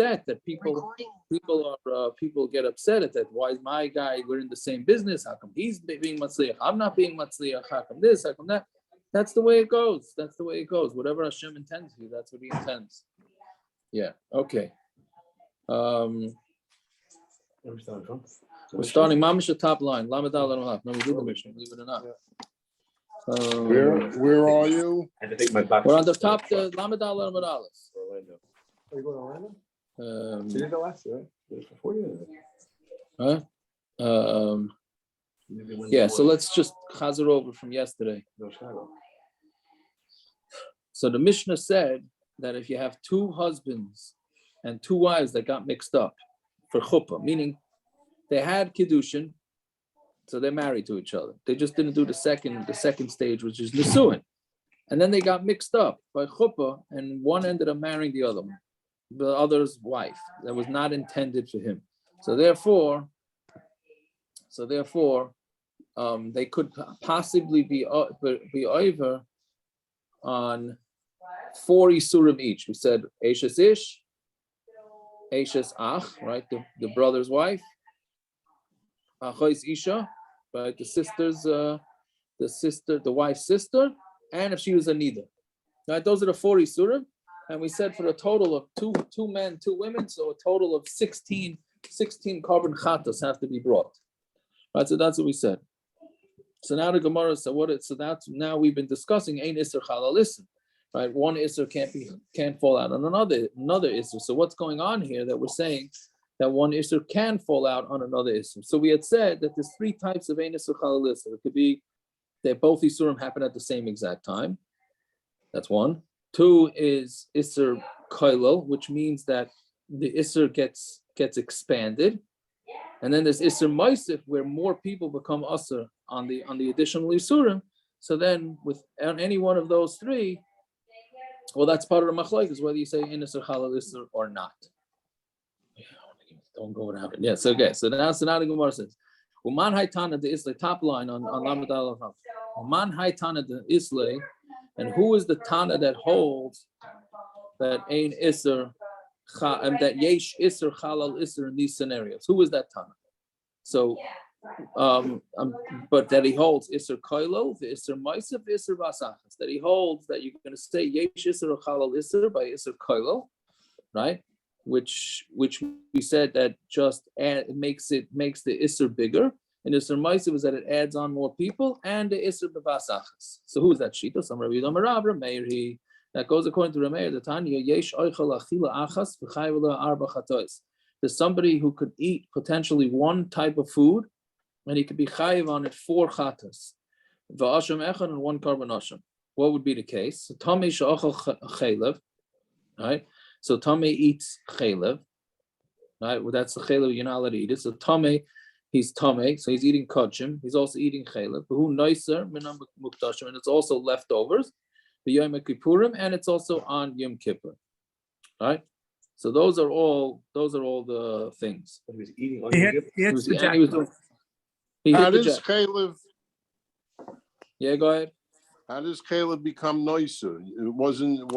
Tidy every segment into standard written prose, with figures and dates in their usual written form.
upset that people get upset at that. Why is my guy? We're in the same business. How come he's being matzliach? I'm not being matzliach. How come this? How come that? That's the way it goes. That's the way it goes. Whatever Hashem intends for you, that's what He intends. Yeah. Okay. We're starting Mamish the top line. Lamadal and half. No, we do the mission. Believe it or not. Where are you? I had to take my back. We're on the top. The Lamadal and Madalis. Orlando. Are you going to Orlando? You did the last year, right? Before you. Huh? Yeah. So let's just chazer over from yesterday. No shadow. So the Mishnah said that if you have two husbands and two wives that got mixed up for chuppah, meaning they had kiddushin, so they're married to each other. They just didn't do the second stage, which is nisuin, and then they got mixed up by chuppah, and one ended up marrying the other one, the other's wife. That was not intended for him. So therefore, they could possibly be over on 4 isurim each. We said Eishes Ish, Eishes Ach, right? The brother's wife, Achois Isha, right? The wife's sister, and if she was a nidda. Right? Those are the 4 isurim, and we said for a total of two men, 2 women, so a total of 16 carbon chatas have to be brought. Right? So that's what we said. So now the Gemara said now we've been discussing ein issur chalal issur. Right, one issur can't fall out on another issur. So what's going on here that we're saying that one issur can fall out on another issur? So we had said that there's 3 types of ein issur chalal issur. It could be that both issurim happen at the same exact time. That's 1. 2 is issur Kallah, which means that the issur gets expanded, and then there's issur meir, where more people become issur on the additional isurim. So then with any one of those 3. Well, that's part of the Machlokes, whether you say ein issur chalal issur or not. Don't go without it. Yes, okay. So now the Gemara says, Uman haitana the Islay, top line on Lamed Aleph. Uman haitana the Islay, and who is the Tana that holds that ein issur and that yesh issur chalal issur in these scenarios? Who is that Tana? So, but that he holds issur Kallah, the issur meir, issur basachas. That he holds that you're going to say yesh issur chalal issur by issur Kallah, right? Which we said that just makes the issur bigger, and issur meir is that it adds on more people, and the issur basachas. So who is that shita? Some Rabbi Yudam meir. That goes according to Rameir, the Tanya yesh oichel achila achas v'chayv la arba chatois. There's somebody who could eat potentially one type of food, and he could be chayiv on it 4 chatas, v'asham echad and 1 carbon asham. What would be the case? So Tamar she'achal chelev, right? So Tamar eats chelev, right? Well, that's the chelev you're not allowed to eat it. So Tamar, he's Tamar, so he's eating kodshim. He's also eating chelev. Who noiser minam muktashim, and it's also leftovers. The Yom Kippurim, and it's also on Yom Kippur, right? So those are all the things. He was eating on How does Caleb? Yeah, go ahead. How does Caleb become nicer? It wasn't.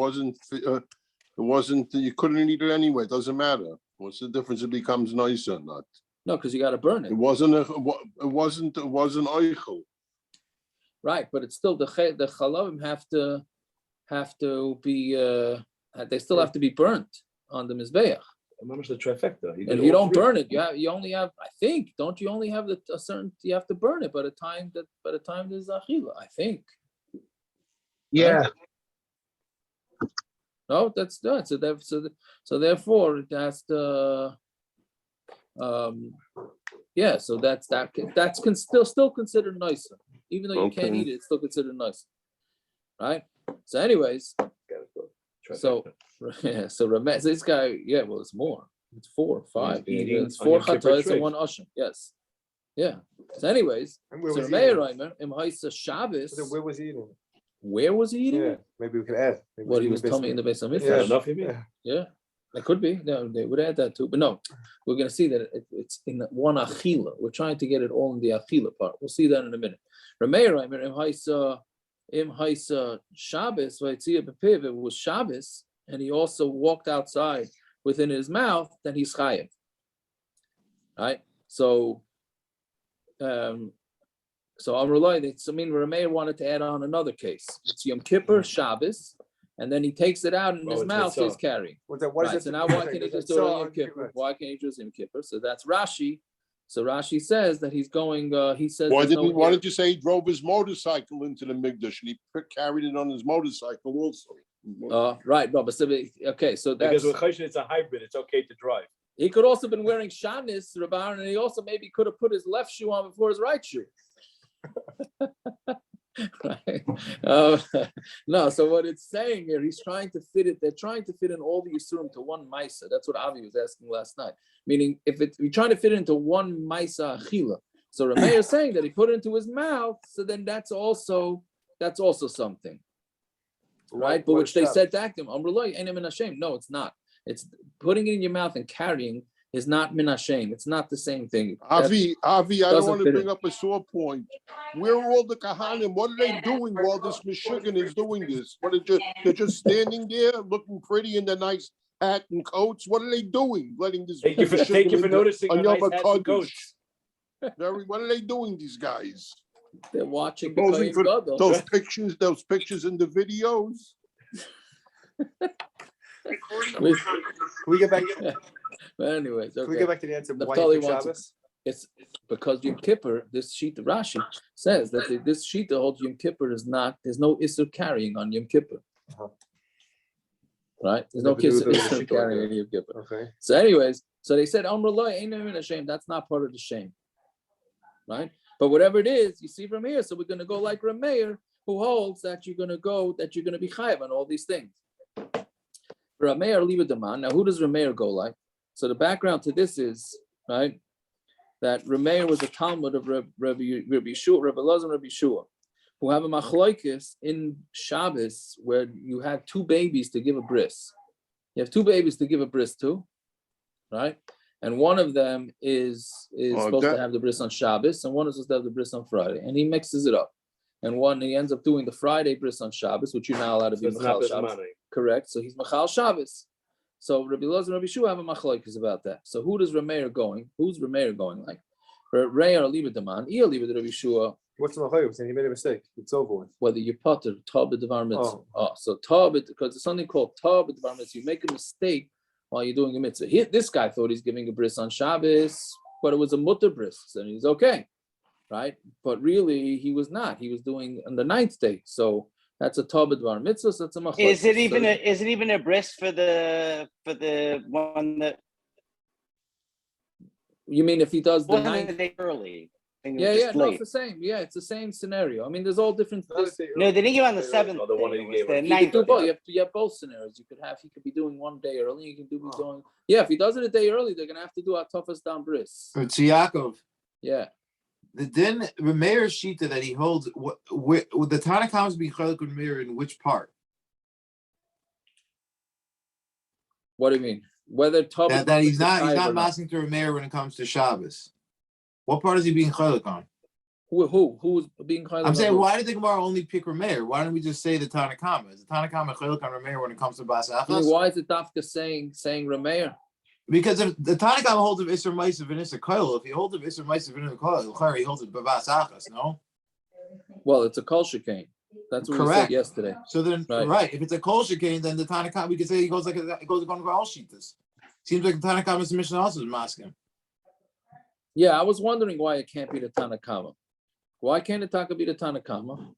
You couldn't eat it anyway. It doesn't matter. What's the difference? It becomes nicer or not? No, because you got to burn it. It wasn't oichel. Right, but it's still the chalavim have to be they still have to be burnt on the mizbeach. The trifecta. And if you don't burn it, you only have, I think, don't you only have a certain? You have to burn it by the time there's achila. I think. Yeah. Right? No, that's done. So therefore, it has to. Yeah, so that's still considered nicer, even though you can't eat it. It's still considered nicer, right? So, anyways, so this guy, well, it's more. It's 4, 5. It's 4 chatos and 1 asham. Yes, yeah. So, anyways, so meir im haisa Shabbos. Where was he eating? Where was he eating? Yeah, maybe we could add. What he was telling me in the base of mitzvah. Yeah. It could be. No, they would add that too. But no, we're going to see that it's in one achila. We're trying to get it all in the achila part. We'll see that in a minute. Rameir, im haisa Shabbos, it was Shabbos, and he also walked outside within his mouth, then he's chayiv. Right? So Amrullah, so Rameir wanted to add on another case. It's Yom Kippur, Shabbos, and then he takes it out in his mouth, he's carrying. What's that? What is Right, it? so now why can't he just do it on Yom Kippur? Why can't he just Yom Kippur? So that's Rashi. So Rashi says that he's going, he says, Why there's no didn't you say he drove his motorcycle into the Mikdash and he carried it on his motorcycle also? right, no, but so, okay, so that's, Because with Choshen, it's a hybrid. It's okay to drive. he could also been wearing shanis, Rabban, and he also maybe could have put his left shoe on before his right shoe. Right. No, so what it's saying here, he's trying to fit it. They're trying to fit in all the issur into one ma'isa. That's what Avi was asking last night. Meaning, if you're trying to fit it into one ma'isa achila, so Rameir is saying that he put it into his mouth, so then that's also something, right? But which they said back to him, Amrullah, ain't min hashem. No, it's not. It's putting it in your mouth and carrying is not min hashem. It's not the same thing. Avi, I don't want to fit bring in. up a sore point. Where are all the kahanim? What are they doing while this Meshuggah is doing this? They're just standing there looking pretty in their nice hat and coats. What are they doing? Letting this Thank you for noticing on our Yom nice hats and HaKodesh. coats. What are they doing, these guys? They're watching the Posing Kohen for Gadol. those pictures in the videos. We get back. But anyways, Can we okay. get back to the answer? Why Naftali you pick wants Shabbos? It's because Yom Kippur, this Shita Rashi says that this Shita holds Yom Kippur is not, there's no issur carrying on Yom Kippur. Right? There's no Nothing to do with the issur Shita carrying like on Yom Kippur. Okay. So anyways, so they said, Amrullah, ain't no shame. That's not part of the shame. Right? But whatever it is, you see from here, so we're going to go like Rameir, who holds that you're going to be chayav on all these things. Rameir, leave it to man. Now, who does Rameir go like? So the background to this is, right, that Rameir was a Talmud of Rabbi Yeshua, Rabbi Elazar, Rabbi Yeshua, who have a Machlokes in Shabbos where you have two babies to give a bris. You have two babies to give a bris to, right? And one of them is supposed to have the bris on Shabbos, and one is supposed to have the bris on Friday, and he mixes it up. And he ends up doing the Friday bris on Shabbos, which you're not allowed to be Machal Shabbos. Correct. So he's Machal Shabbos. So Rabbi Elazar and Rabbi Yeshua have a machlokes about that. So who does Rameir going? Who's Rameir going like? Rameir leave it to man. He'll leave it to Rabbi Yeshua. What's the machlokes? He made a mistake. It's over with. Whether you potter tab b'devar mitzvah. So tab because there's something called tab b'devar mitzvah. You make a mistake while you're doing a mitzvah. This guy thought he's giving a bris on Shabbos, but it was a mutter bris, and he's okay, right? But really he was not. He was doing on the 9th day. So that's a tab b'devar mitzvah. So that's a machlokes. Is it even a bris for the one that? You mean if he does the 9th day early? Yeah, no, it's the same. Yeah, it's the same scenario. I mean, there's all different. No, they didn't give on the 7th. No, the one that you gave. The You could 9th. do both. You have both scenarios. He could be doing one day early. You can be doing. Yeah, if he does it a day early, they're gonna have to do our toughest down bris. It's Yaakov. Yeah. The Meir Shita that he holds, would the Tanakhama be Chalak with Meir in which part? What do you mean? Whether That he's not masking to Meir when it comes to Shabbos. What part is he being Chalak on? Who's being Chalak? I'm saying, why did the Gemara only pick Meir? Why don't we just say the Tanakhama? Is the Tanakhama Chalak on Meir when it comes to Bas Achas? Why is the Dafka saying Rameir? Because if the Tanakhama holds of issur ma'asav and issur koil, if he holds of issur ma'asav and issur koil, he holds it Bas Achas, no? Well, it's a kol shekain. That's what we said yesterday. So then, right, if it's a kol shekain, then the Tanakhama, we could say it goes according to all shitas. Seems like the Tanakhama is the mishna also is masking. Yeah, I was wondering why it can't be the Tanakama. Why can't the Taka be the Tanakama?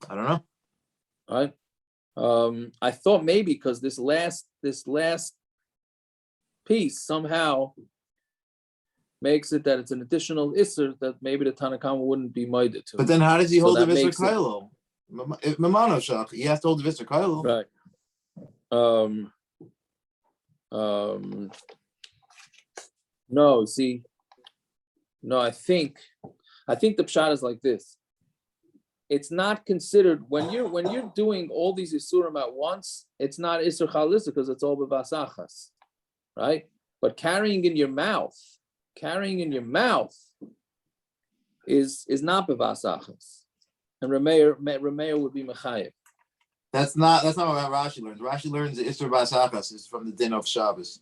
I don't know. Right. I thought maybe because this last piece somehow makes it that it's an additional issur that maybe the Tanakama wouldn't be moided to. But then how does he hold the issur koilo? Mamano shach, he has to hold the issur koilo. Right. No, see. No, I think the pshat is like this. It's not considered when you're doing all these isurim at once. It's not issur chalisa because it's all b'vas achas, right? But carrying in your mouth is not b'vas achas, and Rameir would be mechayev. That's not what Rashi learns. Rashi learns the issur basachas is from the din of Shabbos.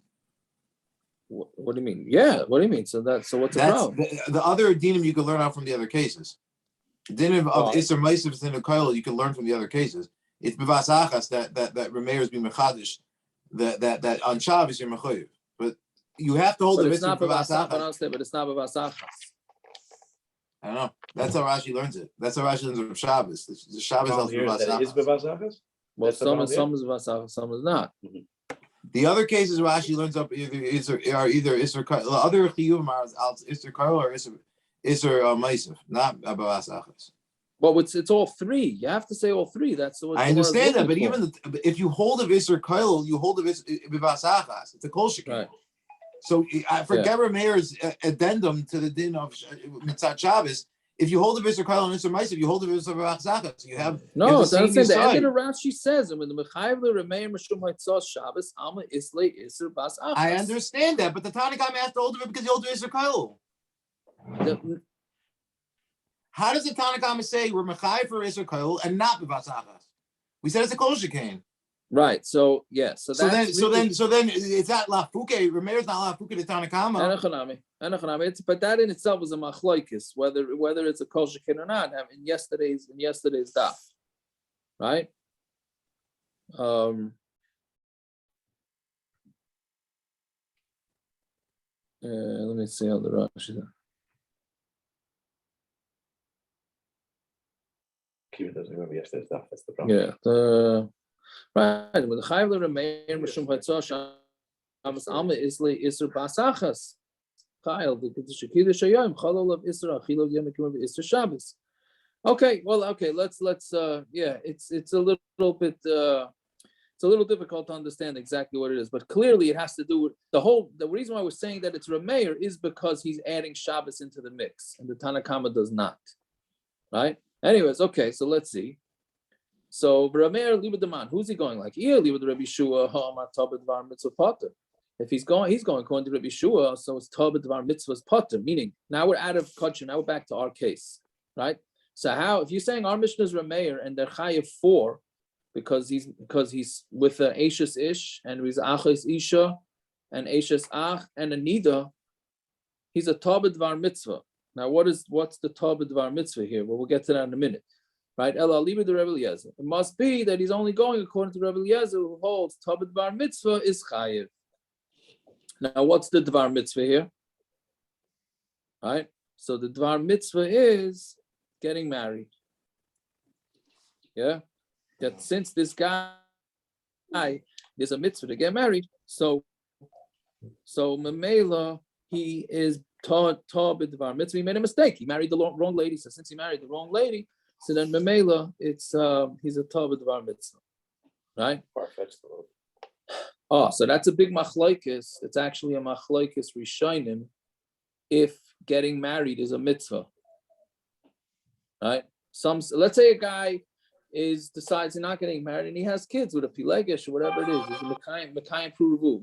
What do you mean? Yeah, what do you mean? So what's the problem? The other dinim you can learn out from the other cases. Din of issur meisiv din of Kallah you can learn from the other cases. It's b'vasachas that meir is being mechadish that on Shabbos you're mechuyev. But you have to hold the issur b'vasachas. But it's not b'vasachas. I don't know. That's how Rashi learns it. That's how Rashi learns it from Shabbos. The Shabbos Problem tells here is that it is b'vasachas. bevasachas? Well, That's the some problem is b'vasachas, some is not. The other cases Rashi learns up either issur other chiyuvim are issur Kallah or issur meisiv, not b'vasachas. Well, it's all three. You have to say all three. That's what I understand that, but even if you hold of issur Kallah, you hold of b'vasachas. It's a kol shekin. Right. So I forget Meir's addendum to the din of Mitzvah Shabbos. If you hold the issur Kallah and issur meisiv, you hold the issur b'vasachas. So you have no. the The end of the Rashi says, and when the mechayev le'remeir mishum haitzah Shabbos alma islay issur basachas. I understand that, but the Tanakh has to hold of it because you hold the issur Kallah. How does the Tanakh say we're mechayev for issur Kallah and not b'vasachas? We said it's a kol shekin. Right. So yeah. So then it's not lafuke. Rameir's not lafuke to Tanakh. But that in itself is a machlokes, whether it's a kol shekin or not. In yesterday's daf, right? Let me see how the Rashi. Kira doesn't remember yesterday's stuff. That's the problem. Yeah. Right. With the chayav le'remeir mishum haitzah Shabbos alma islay issur basachas. Chayil the kiddush hayom chalol of issur achilov yom kippur issur Shabbos. Okay. Well. Okay. Let's. Yeah. It's a little bit. It's a little difficult to understand exactly what it is, but clearly it has to do with the reason why we're saying that it's Rameir is because he's adding Shabbos into the mix, and the Tanakama does not. Right. Anyways. Okay. So let's see. So Rameir liba deman, who's he going like? Yeah, liba the Rabbi Shua ha'amar tabed var mitzvah potter. If he's going according to Rabbi Shua, so it's tabed var mitzvah's potter. Meaning now we're out of kosher. Now we're back to our case, right? So how if you're saying our mishna is Rameir and they're chayav 4 because he's with a Eishes ish and he's achos isha and Eishes ach and a nidda, he's a tabed var mitzvah. Now what's the tabed var mitzvah here? Well, we'll get to that in a minute. Right, it must be that he's only going according to Rebbe Eliezer, who holds Tabed Dvar Mitzvah is chayiv. Now, what's the Dvar Mitzvah here? Right, so the Dvar Mitzvah is getting married. Yeah, that since this guy there's a mitzvah to get married, so Mamela he is Tabed Dvar Mitzvah. He made a mistake. He married the wrong lady. So since he married the wrong lady. So then Mamela, it's he's a Tabed Dvar Mitzvah, right? Oh, so that's a big machlokes. It's actually a machlokes rishonim if getting married is a mitzvah, right? Let's say a guy decides he's not getting married and he has kids with a pilegesh or whatever it is. It's a mekayim pruvu,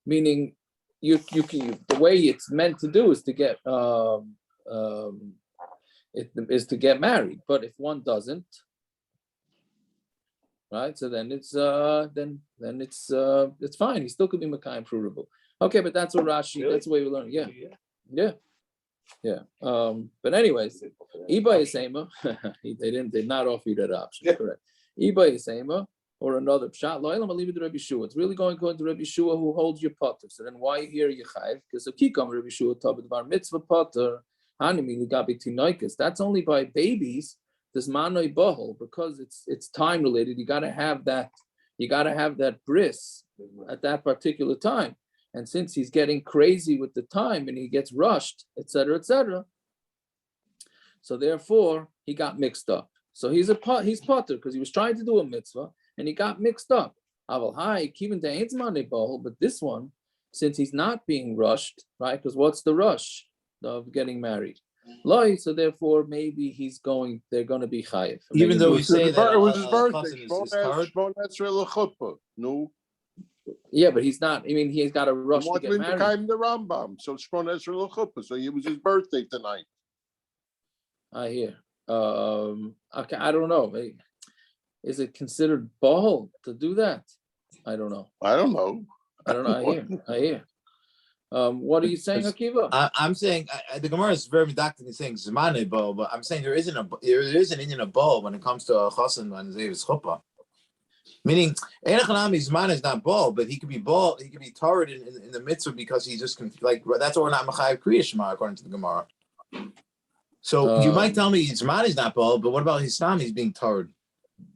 meaning you can the way it's meant to do is to get it is to get married, but if one doesn't, right? So then it's it's fine. He still could be Mekayim provable. Okay, but that's what Rashi. Really? That's the way we learn. Yeah. But anyways, Iba Yisema, they did not offer you that option. Correct. Iba Yisema or another pshat. Lo'elam aliv the Rabbi Shua. It's really going to Rabbi Shua who holds your potter. So then why here you chayiv? Because of kikam Rabbi Shua tabed var mitzvah potter. That's only by babies. There's manoi bohol because it's time related. You gotta have that bris at that particular time. And since he's getting crazy with the time and he gets rushed, etc., so therefore he got mixed up. So he's potter because he was trying to do a mitzvah and he got mixed up. But this one, since he's not being rushed, right? Because what's the rush of getting married? So therefore, maybe they're going to be chayiv. Even though we say that it was his birthday. No. Yeah, but he's not. I mean, he's got a rush to get married. The Rambam, so so it was his birthday tonight. I hear. Okay, I don't know. is it considered bahal to do that? I don't know. I don't know. I hear. What are you saying, Akiva? I'm saying the Gemara is very medactic in saying zmane bo, but I'm saying there is an Indian of bo when it comes to a chosin and zevis chuppah. Meaning, Enochanami Zman is not ball, but he could be ball. He could be tarred in the mitzvah because he just like that's why we're not Machayev Kriya Shema according to the Gemara. So you might tell me Zman is not ball, but what about his Sam? He's being tarred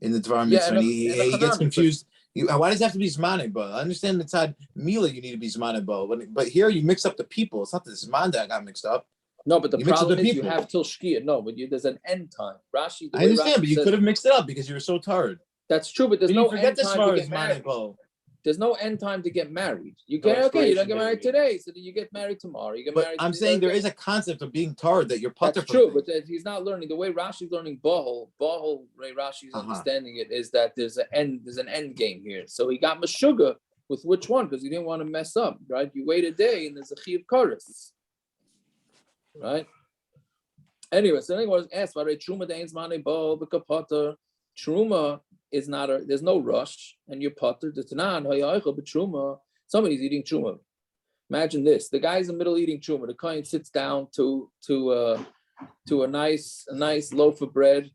in the Dvar mitzvah. And he gets confused. Why does it have to be Zman ball? I understand the side Mila you need to be Zman ball, but here you mix up the people. It's not the Zman that got mixed up. No, but the problem is you have till Shkia. No, but there's an end time. Rashi. I understand, but you could have mixed it up because you were so tarred. That's true, but there's no end time to get married. Ball. There's no end time to get married. You get you don't get married today, so then you get married tomorrow. You get married. I'm saying there is a concept of being tarred that you're putter. That's true, but he's not learning the way Rashi's learning Bahal. Ray Rashi's understanding it is that there's an end game here. So he got Meshuggah with which one because he didn't want to mess up, right? You wait a day and there's a Chiv Karis, right? Anyway, so anyone was asked about Truma Dain's Mane Bahal B'Kapater. Truma is not there's no rush, and you're potter. Somebody's eating truma. Imagine this: the guy's in the middle eating truma. The kohen sits down to a nice loaf of bread,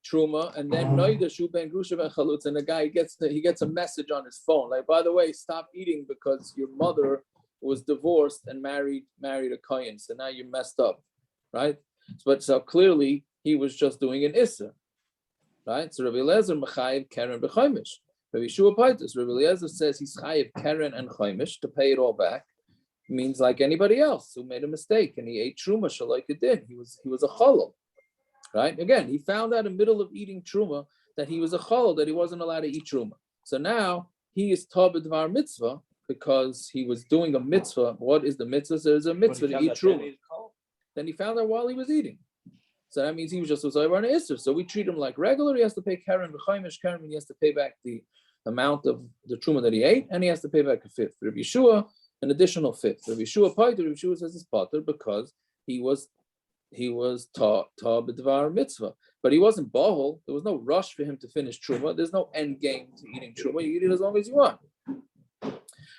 truma, and then and the guy gets a message on his phone like, by the way, stop eating because your mother was divorced and married a kohen, so now you messed up, right? But so clearly he was just doing an issur. Right, so Rabbi Eliezer mechayev keren b'chaimish. Rabbi Yeshua Paitus, Rabbi Eliezer says he's chayev keren and chaimish to pay it all back. It means like anybody else who made a mistake and he ate truma shaloi kedin. He was a cholol, right? Again, he found out in the middle of eating truma that he was a cholol, that he wasn't allowed to eat truma. So now he is tab b'dvar mitzvah because he was doing a mitzvah. What is the mitzvah? So there's a mitzvah to eat truma. Then he found out while he was eating. So that means he was just over an issur. So we treat him like regular. He has to pay keren v'chaimish keren. He has to pay back the amount of the truma that he ate, and he has to pay back a fifth. Rabbi Yeshua, an additional fifth. Rabbi Yeshua Paiter, Rabbi Yeshua says it's pater because he was ta b'dvar mitzvah, but he wasn't bahol. There was no rush for him to finish truma. There's no end game to eating truma. You eat it as long as you want.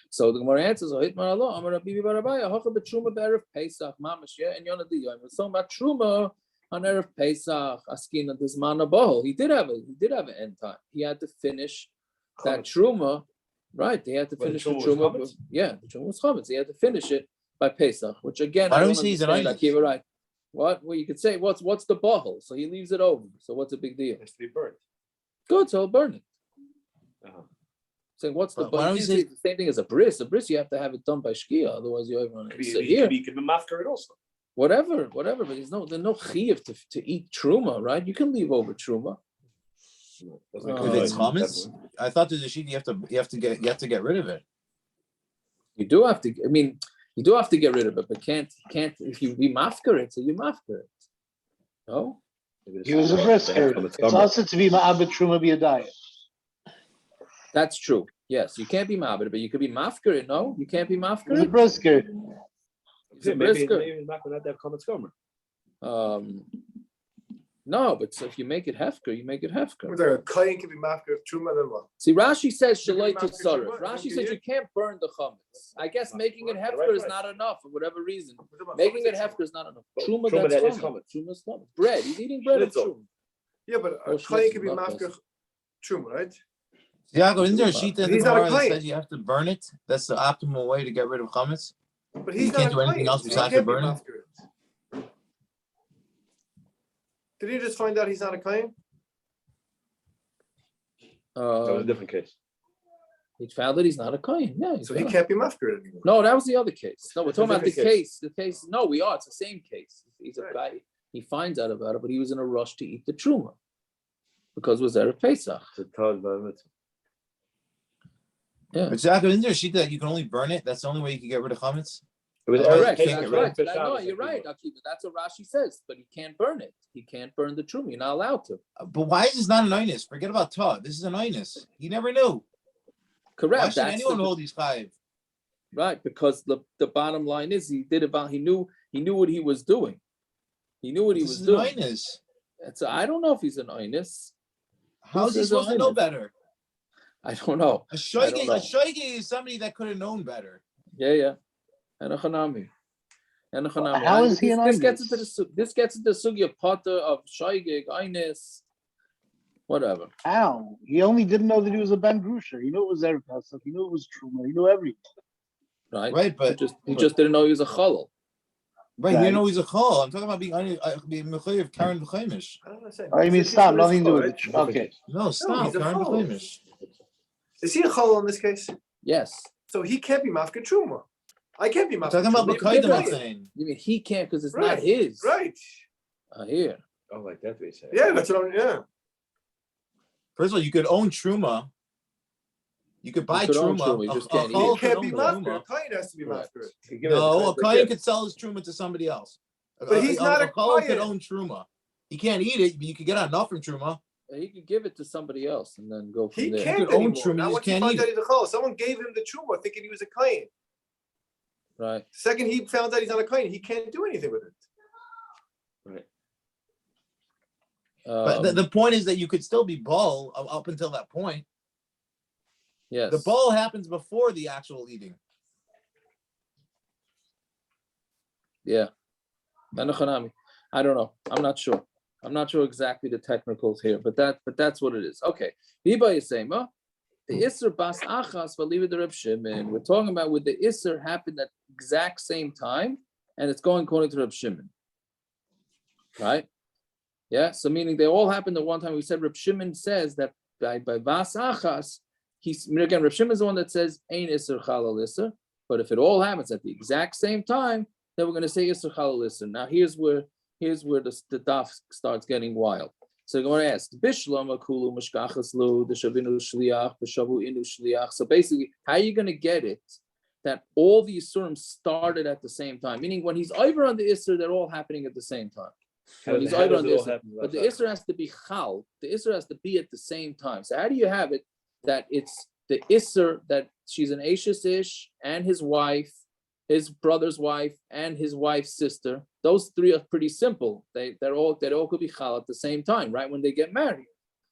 So the Gemara answers, "Ohit maralo amar Rabbi Barabaya hacha b'truma be'erev Pesach mamash and yonadiyah." We're talking about truma. On Erev Pesach, Askina Dizmana Bahol. He did have an end time. He had to finish that truma, right? He had to finish the truma. Yeah, the truma was chametz. He had to finish it by Pesach, which again, why don't we say he's an Akiva, right? What? Well, you could say what's the bahol? So he leaves it over. So what's a big deal? It has to be burnt. Good, so he'll burn it. Saying what's the bahol? It's the same thing as a bris. A bris you have to have it done by shkia, otherwise you over on it. So here, he could be mafkar it also. Whatever, but there's no chiyuv to eat truma, right? You can leave over truma. If it's chametz, I thought there's a sheet you have to get rid of it. You do have to. I mean, you do have to get rid of it, but can't if you be mafkar it, so you mafkar it. No. He was a brisker. It's also to be ma'abed truma be a diet. That's true. Yes, you can't be ma'abed, but you could be mafkar it. No, you can't be mafkar it. He's a brisker. Maybe not going to have comments gomer. No, but so if you make it hefker, you make it hefker. There, a kohen can be mafkar truma, then what? See, Rashi says shaloi tzaref. Rashi says you can't burn the chametz. I guess making it hefker is not enough for whatever reason. Making it hefker is not enough. Truma that's chametz. Truma is chametz. Bread. He's eating bread. It's truma. Yeah, but a kohen can be mafkar truma, right? Yeah, isn't there a sheet in the Gemara that says you have to burn it? That's the optimal way to get rid of chametz. But he can't do anything else besides to burn it. Did he just find out he's not a kohen? A different case. He found that he's not a kohen. Yeah. So he can't be mafkar anymore. No, that was the other case. No, we're talking about the case. The case. No, we are. It's the same case. He's a guy. He finds out about it, but he was in a rush to eat the truma because it was Erev Pesach. Yeah. But Jacob, isn't there a sheet that you can only burn it? That's the only way you can get rid of chametz? It was correct. That's right. No, you're right, Akiva. That's what Rashi says. But he can't burn it. He can't burn the truma. You're not allowed to. But why is this not an inus? Forget about Todd. This is an inus. He never knew. Correct. Why should anyone hold these five? Right, because the bottom line is he knew what he was doing. He knew what he was doing. Inus. So I don't know if he's an inus. How is he supposed to know better? I don't know. A shoige is somebody that could have known better. Yeah. And a chanami. How is he an this gets into the sugya potter of shoige, eines, whatever. How? He only didn't know that he was a Ben Grusher. He knew it was Erev Pesach. He knew it was Truma. He knew everything. Right, but he just didn't know he was a chalal. Right, you know he's a chol. I'm talking about being mechayev Karen b'chaimish. I mean, stop. Nothing to do with it. Okay. No, stop. Karen b'chaimish. Is he a chol in this case? Yes. So he can't be mafka truma. I can't be mafka. Talking about b'chayev, I'm saying. You mean he can't because it's not his? Right. Here. Oh, like that's what he said. Yeah, that's what I'm. Yeah. First of all, you could own truma. You could buy truma. You just can't eat He it. can't be mafka. A kohen has to be Right. mafka. No, a kohen could sell his truma to somebody else. But he's not a kohen could kohen. own truma. He can't eat it, but you could get enough from truma. He could give it to somebody else and then go from He there. can't could own anymore. truma, Now you once just he can't finds eat out he's a chol, someone gave him the truma thinking he was a kohen. Right. Second, he found out he's not a kohen. He can't do anything with it. Right. But the point is that you could still be bull up until that point. Yes. The bull happens before the actual eating. Yeah. I don't know. I'm not sure. I'm not sure exactly the technicals here, but that's what it is. Okay. Biba is saying, the issur bas achas v'liva the Reb Shimon. We're talking about with the issur happened at exact same time, and it's going according to Reb Shimon. Right? Yeah. So meaning they all happened at one time. We said Reb Shimon says that by bas achas, again, Reb Shimon is the one that says ain issur chalal issur. But if it all happens at the exact same time, then we're going to say issur chalal issur. Now here's where the daf starts getting wild. So I'm going to ask, Bishlam akulu mishkachas lu the shavinu shliach the shavu inu shliach. So basically, how are you going to get it that all the isurim started at the same time? Meaning, when he's over on the issur, they're all happening at the same time. When he's over on the issur, but the issur has to be chal. The issur has to be at the same time. So how do you have it that it's the issur that she's an eishes ish and his wife, his brother's wife, and his wife's sister? Those three are pretty simple. They all could be chal at the same time, right? When they get married,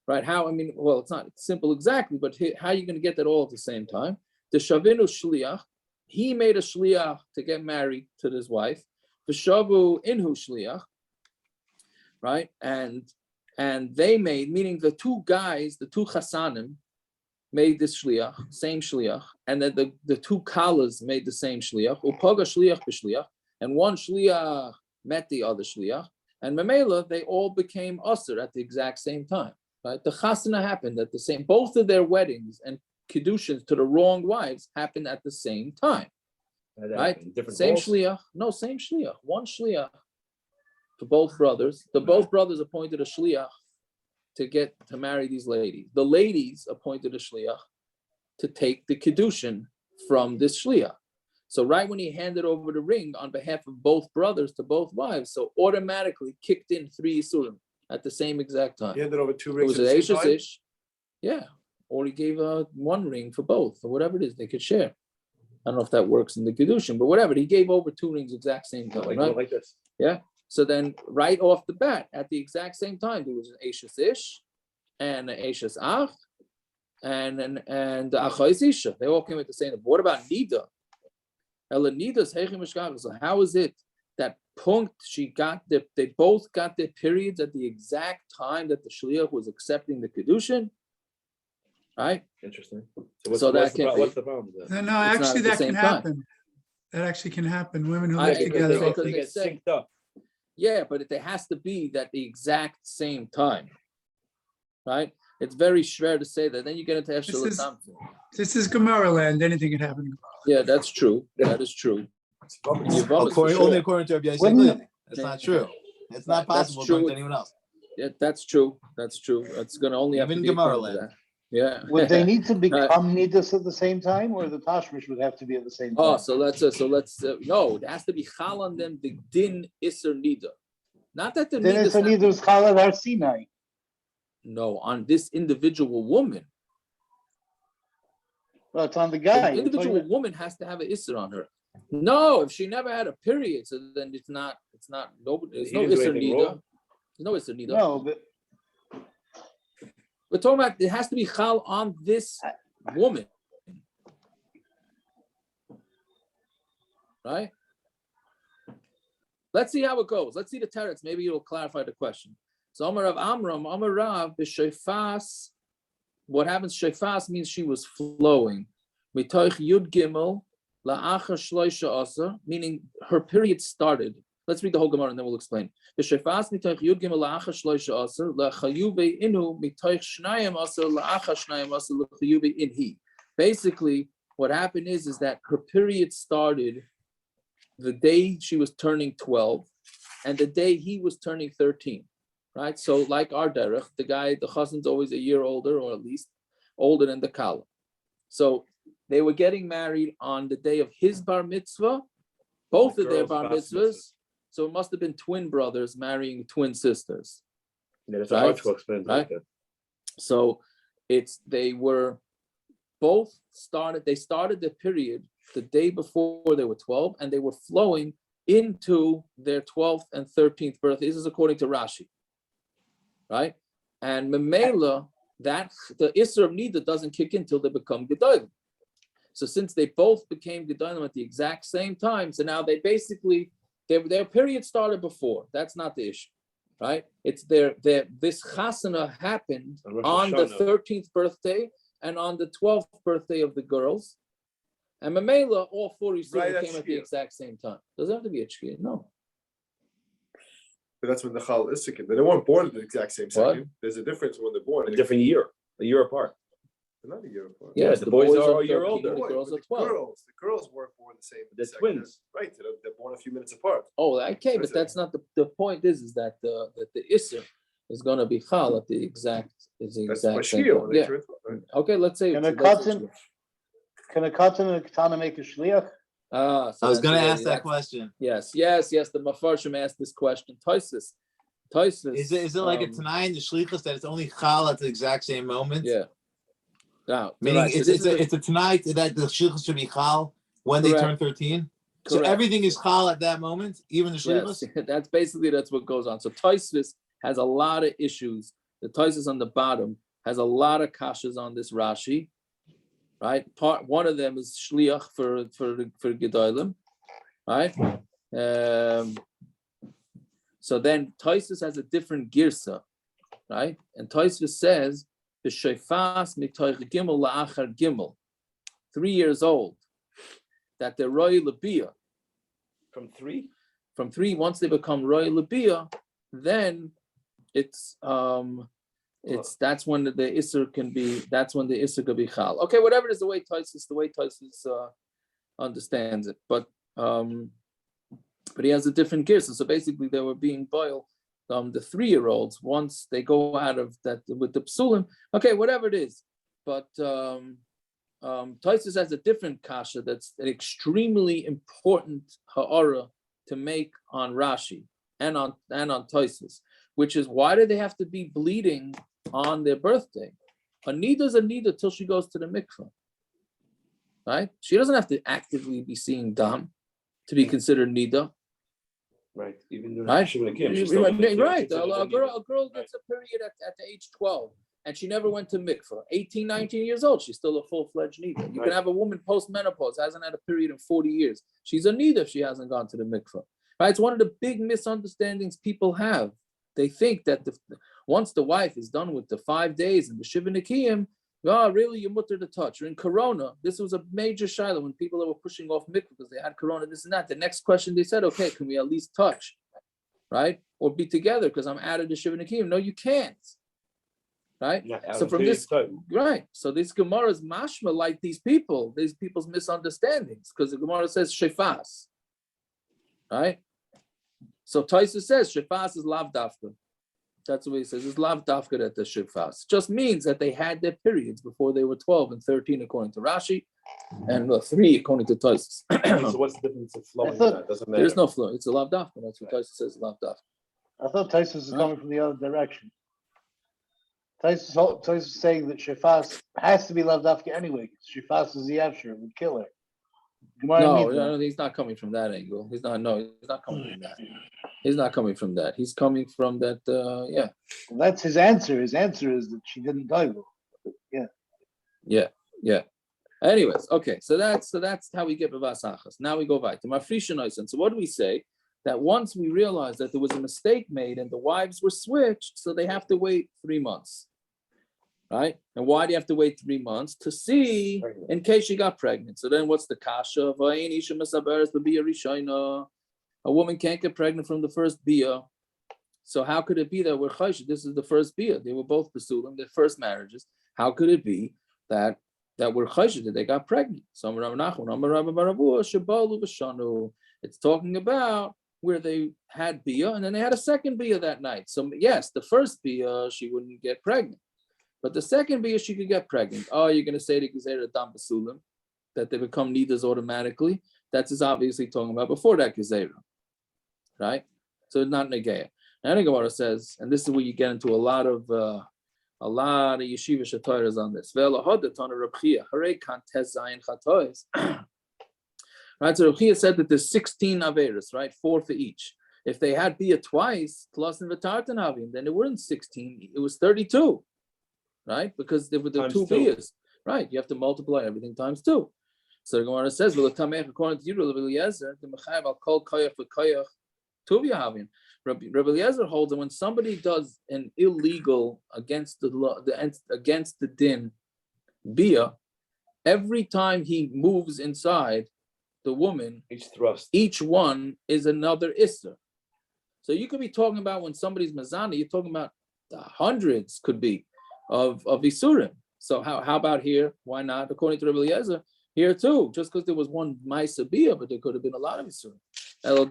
right? How? I mean, well, it's not simple exactly, but how are you going to get that all at the same time? The shavinu shliach, he made a shliach to get married to his wife. The shavu inhu shliach, right? And they made, meaning the two guys, the two chasanim, made this shliach, same shliach, and then the two Kallahs made the same shliach. Upaga shliach b'shliach, and one shliach met the other shliach, and memela they all became issur at the exact same time. Right? The chasana happened at the same. Both of their weddings and kedushin to the wrong wives happened at the same time. Right? Same shliach. No, same shliach. One shliach for both brothers. Both brothers appointed a shliach to marry these ladies. The ladies appointed a shliach to take the kedushin from this shliach. So right when he handed over the ring on behalf of both brothers to both wives, so automatically kicked in 3 isurim at the same exact time. He handed over 2 It rings. was an eishes ish, yeah, or he gave one ring for both, or whatever it is they could share. I don't know if that works in the kedushin, but whatever. He gave over 2 rings exact same time, right? Like this. Yeah. So then, right off the bat, at the exact same time, there was an eishes ish and an eishes ach and achais isha. They all came at the same time. What about nidda? So how is it that punkt they both got their periods at the exact time that the shliach was accepting the kedushin? Right? Interesting. What's the problem with that? No, actually that can happen. That actually can happen. Women who live together. Because they get synced up. Yeah, but it has to be at the exact same time. Right? It's very rare to say that. Then you get into This is Gemara land. Anything can happen. Yeah, that's true. That is true. Only according to Rabbi Yisrael. That's not true. It's not possible according to anyone else. Yeah, that's true. That's true. It's going to only have to be Gemara land. Yeah. Would they need to become niddas at the same time, or the tashmish would have to be at the same time? Oh, so let's no, it has to be chal on them the din issur nidda. Not that the then it's a nidda's Kallah har Sinai. No, on this individual woman. Well, it's on the guy. The individual woman has to have an issur on her. No, if she never had a period, so then it's not nobody. There's no issur nidda. There's no issur nidda. No, but We're talking about it has to be chal on this woman, right? Let's see how it goes. Let's see the teretz. Maybe it'll clarify the question. So Amar Rav Amram, Amar Rav, b'shefas. What happens? Shefas means she was flowing. Mitoich Yud Gimel la'achar shloisha asa, meaning her period started. Let's read the whole Gemara and then we'll explain. B'shefas mitoich Yud Gimel la'achar shloisha asa la'chayuve inu mitoich shnayim asa la'achar shnayim asa la'chayuve inhi. Basically, what happened is that her period started the day she was turning 12 and the day he was turning 13, right? So like our derech, the chassan's always a year older or at least older than the Kallah. So they were getting married on the day of his bar mitzvah, both of their bar mitzvahs. So it must have been twin brothers marrying twin sisters. Yeah, that's hard to explain. Right? So they started the period the day before they were 12, and they were flowing into their 12th and 13th birthday. This is according to Rashi, right? And Memela, that the issur of nidda doesn't kick in until they become gedolim. So since they both became gedolim at the exact same time, so now they basically their period started before. That's not the issue, right? It's this chasana happened on the 13th birthday and on the 12th birthday of the girls. And Mamela, all 4 issur came at the exact same time. Doesn't have to be a shkia, no. But that's when the chal is second. They weren't born at the exact same second. There's a difference when they're born. A different year, a year apart. They're not a year apart. Yes, the boys are a 13, year older. The girls are 12. The girls weren't born the same. They're second. twins. Right. They're born a few minutes apart. Oh, okay, but that's not the point. Is that the issur is going to be chal at the exact That's same time. Yeah. Okay, let's say. Can a katan and a katana make a shliach? So I was going to ask that question. Yes. The Mafarshim asked this question. Toises. Is it like a Tanai in the shlichus that it's only chal at the exact same moment? Yeah. Now, meaning right, it's a Tanai that the shlichus should be chal when they turn 13. So everything is chal at that moment, even the shlichus. Yes, that's what goes on. So Toises has a lot of issues. The Toises on the bottom has a lot of kashas on this Rashi. Right, one of them is shliach for gedolim, right? So then Toisus has a different girsa, right? And Toisus says the shefas mitoich gimel la'achar gimel, 3 years old, that they're roy labia. From three. Once they become roy labia, then that's when the issur can be. That's when the issur can be chal. Okay, whatever it is, the way Toisus understands it, but he has a different girsa. So basically, they were being boiled. The 3-year-olds, once they go out of that with the besulim. Okay, whatever it is, but Toisus has a different kasha. That's an extremely important ha'ara to make on Rashi and on Toisus, which is why do they have to be bleeding on their birthday? A nidda is a nidda till she goes to the mikveh, right? She doesn't have to actively be seeing dam to be considered nidda. Right, even right. Right. A girl gets a period at the age 12, and she never went to mikveh. 18, 19 years old, she's still a full-fledged nidda. You can have a woman post-menopause, hasn't had a period in 40 years. She's a nidda if she hasn't gone to the mikveh. Right? It's one of the big misunderstandings people have. They think that once the wife is done with the 5 days and the Shiva Nikiyim, really, you're mutter to touch. Or in Corona, this was a major shiloh when people were pushing off mikveh because they had Corona, this and that. The next question they said, okay, can we at least touch, right? Or be together because I'm added to Shiva Nikiyim. No, you can't, right? So from this, right. So this Gemara is mashma like these people's misunderstandings because the Gemara says shefas, right? So Taisa says shefas is lav dafka. That's what he says. It's lav dafka at the shefas. Just means that they had their periods before they were 12 and 13 according to Rashi, and 3 according to Taisa. So what's the difference of flowing? Doesn't matter. There's no flow. It's a lav dafka. That's what Taisa says. Lav dafka. I thought Taisa was coming from the other direction. Taisa is saying that shefas has to be lav dafka anyway. Shefas is the issur, would kill her. No, he's not coming from that angle. He's not coming from that. He's not coming from that. He's coming from that. Yeah. Well, that's his answer. His answer is that she didn't die. Yeah. Anyways, okay. So that's how we get bevas achas. Now we go back to mafrisha noisen. So what do we say? That once we realized that there was a mistake made and the wives were switched, so they have to wait 3 months. Right? And why do you have to wait 3 months? To see in case she got pregnant. So then what's the kasha? A woman can't get pregnant from the first bia. So how could it be that we're chayshit? This is the first bia. They were both besulim, their first marriages. How could it be that we're chayshit, that they got pregnant? It's talking about where they had bia and then they had a second bia that night. So yes, the first bia, she wouldn't get pregnant. But the second bia, she could get pregnant. Oh, you're going to say the gezerah dam besulim, that they become niddas automatically. That's is obviously talking about before that gezerah. Right? So it's not negaya. Now the Gemara says, and this is where you get into a lot of yeshiva shatayras on this. Right, so Rabchia said that there's 16 averas, right? 4 for each. If they had bia twice, plus in v'tartan havim, then it weren't 16, it was 32, right? Because there were the 2 bias, right? You have to multiply everything times 2. So the Gemara says, according to you, Rabbi Eliezer, the mechayev al kol koyach v'koyach tuvia havim. Rabbi Eliezer holds that when somebody does an illegal against the law, against the din bia, every time he moves inside the woman, each one is another issur. So you could be talking about when somebody's mazana, you're talking about the hundreds could be of issurim. So how about here? Why not? According to Rabbi Eliezer, here too, just because there was one ma'isa bia, but there could have been a lot of issurim. All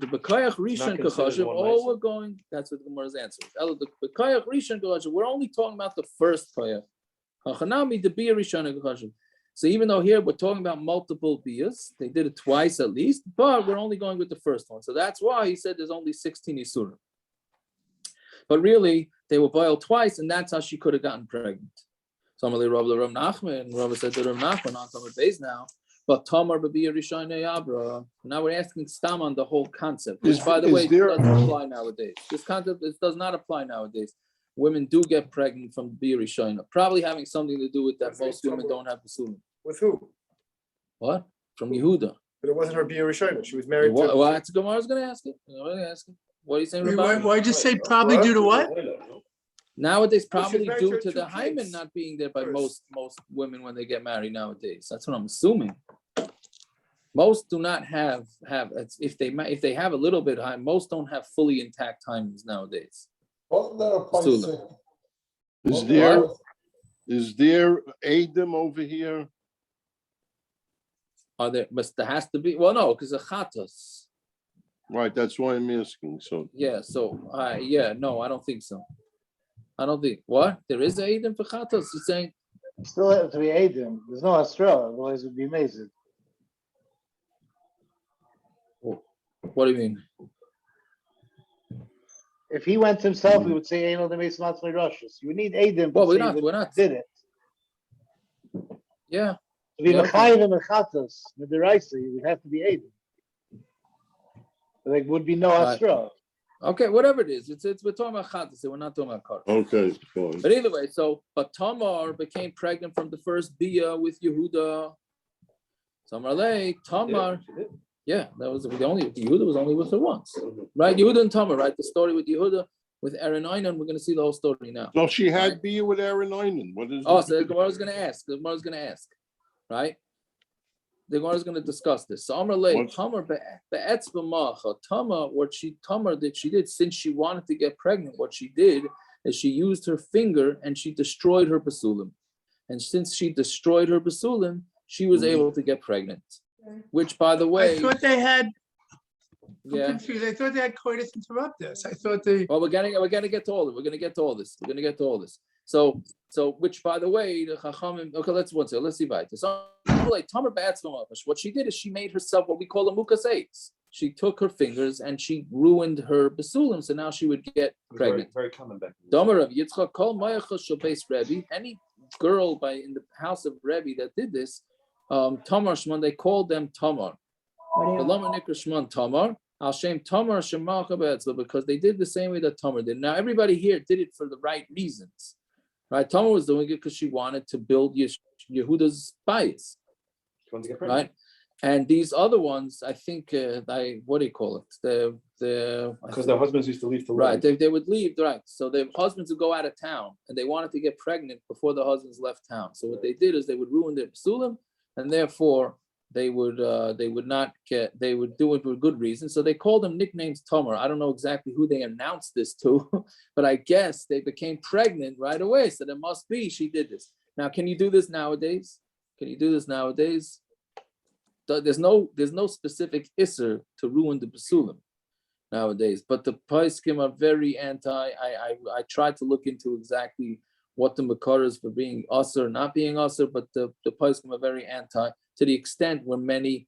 we're going, that's what the Gemara's answer is. We're only talking about the first koyach. So even though here we're talking about multiple bias, they did it twice at least, but we're only going with the first one. So that's why he said there's only 16 issur. But really, they were boiled twice, and that's how she could have gotten pregnant. So Rav Nachman, Rav said to Rav Nachman on Tamar base now, but Tamar b'biya rishonei abra. Now we're asking Stam on the whole concept, which by the way doesn't apply nowadays. This concept does not apply nowadays. Women do get pregnant from biya rishonei, probably having something to do with that most women don't have besulim. With who? What? From Yehuda. But it wasn't her biya rishonei. She was married to. Well, that's Gemara's going to ask it. What are you saying about? Why'd you say probably due to what? Nowadays, probably due to the hymen not being there by most women when they get married nowadays. That's what I'm assuming. Most do not have if they have a little bit high. Most don't have fully intact hymens nowadays. Is there Adam over here? Are there? But there has to be. Well, no, because the chatas. Right, that's why I'm asking. So yeah, so no, I don't think so. I don't think what there is Adam for chatas. You're saying still have to be Adam. There's no Astral, otherwise it would be amazing. What do you mean? If he went himself, we would say Einol the Mason Matzmei Roshus. You would need Adam. Well, we're not. Did it? Yeah. To be Mechayiv and Mechatos, Midiraisa, you would have to be Adam. There would be no Astral. Okay, whatever it is, it's we're talking about chatas. We're not talking about kar. Okay, fine. But either way, but Tamar became pregnant from the first bia with Yehuda. Tamar. Yeah, that was the only. Yehuda was only with her once, right? Yehuda and Tamar, right? The story with Yehuda with Aaron Einan. We're going to see the whole story now. So she had bia with Aaron Einan. What is? Oh, so the Gemara is going to ask. The Gemara is going to ask, right? The Gemara is going to discuss this. So Tamar that she did since she wanted to get pregnant. What she did is she used her finger and she destroyed her besulim, and since she destroyed her besulim, she was able to get pregnant. Which, by the way, I thought they had. Yeah. I'm confused. I thought they had coitus interruptus. I thought they. Well, we're gonna get to all of it. We're gonna get to all this. So, which, by the way, the Chachamim. Okay, let's see. So, Tamar what she did is she made herself what we call a mukas eitz. She took her fingers and she ruined her besulim, so now she would get pregnant. Very common back. Any girl in the house of Rebbe that did this, Tamar Shimon, they called them Tamar. Tamar, Al Shem Tamar Shemacha Be'etzla, because they did the same way that Tamar did. Now everybody here did it for the right reasons, right? Tamar was doing it because she wanted to build Yehuda's bias, right? And these other ones, I think, what do you call it? Because their husbands used to leave to right. They would leave, right? So their husbands would go out of town, and they wanted to get pregnant before the husbands left town. So what they did is they would ruin their besulim, and therefore they would not get. They would do it for good reason. So they called them nicknames Tamar. I don't know exactly who they announced this to, but I guess they became pregnant right away. So there must be she did this. Now, can you do this nowadays? There's no specific issur to ruin the besulim nowadays, but the poskim are very anti. I tried to look into exactly what the makar is for being issur, not being issur, but the poskim are very anti, to the extent where many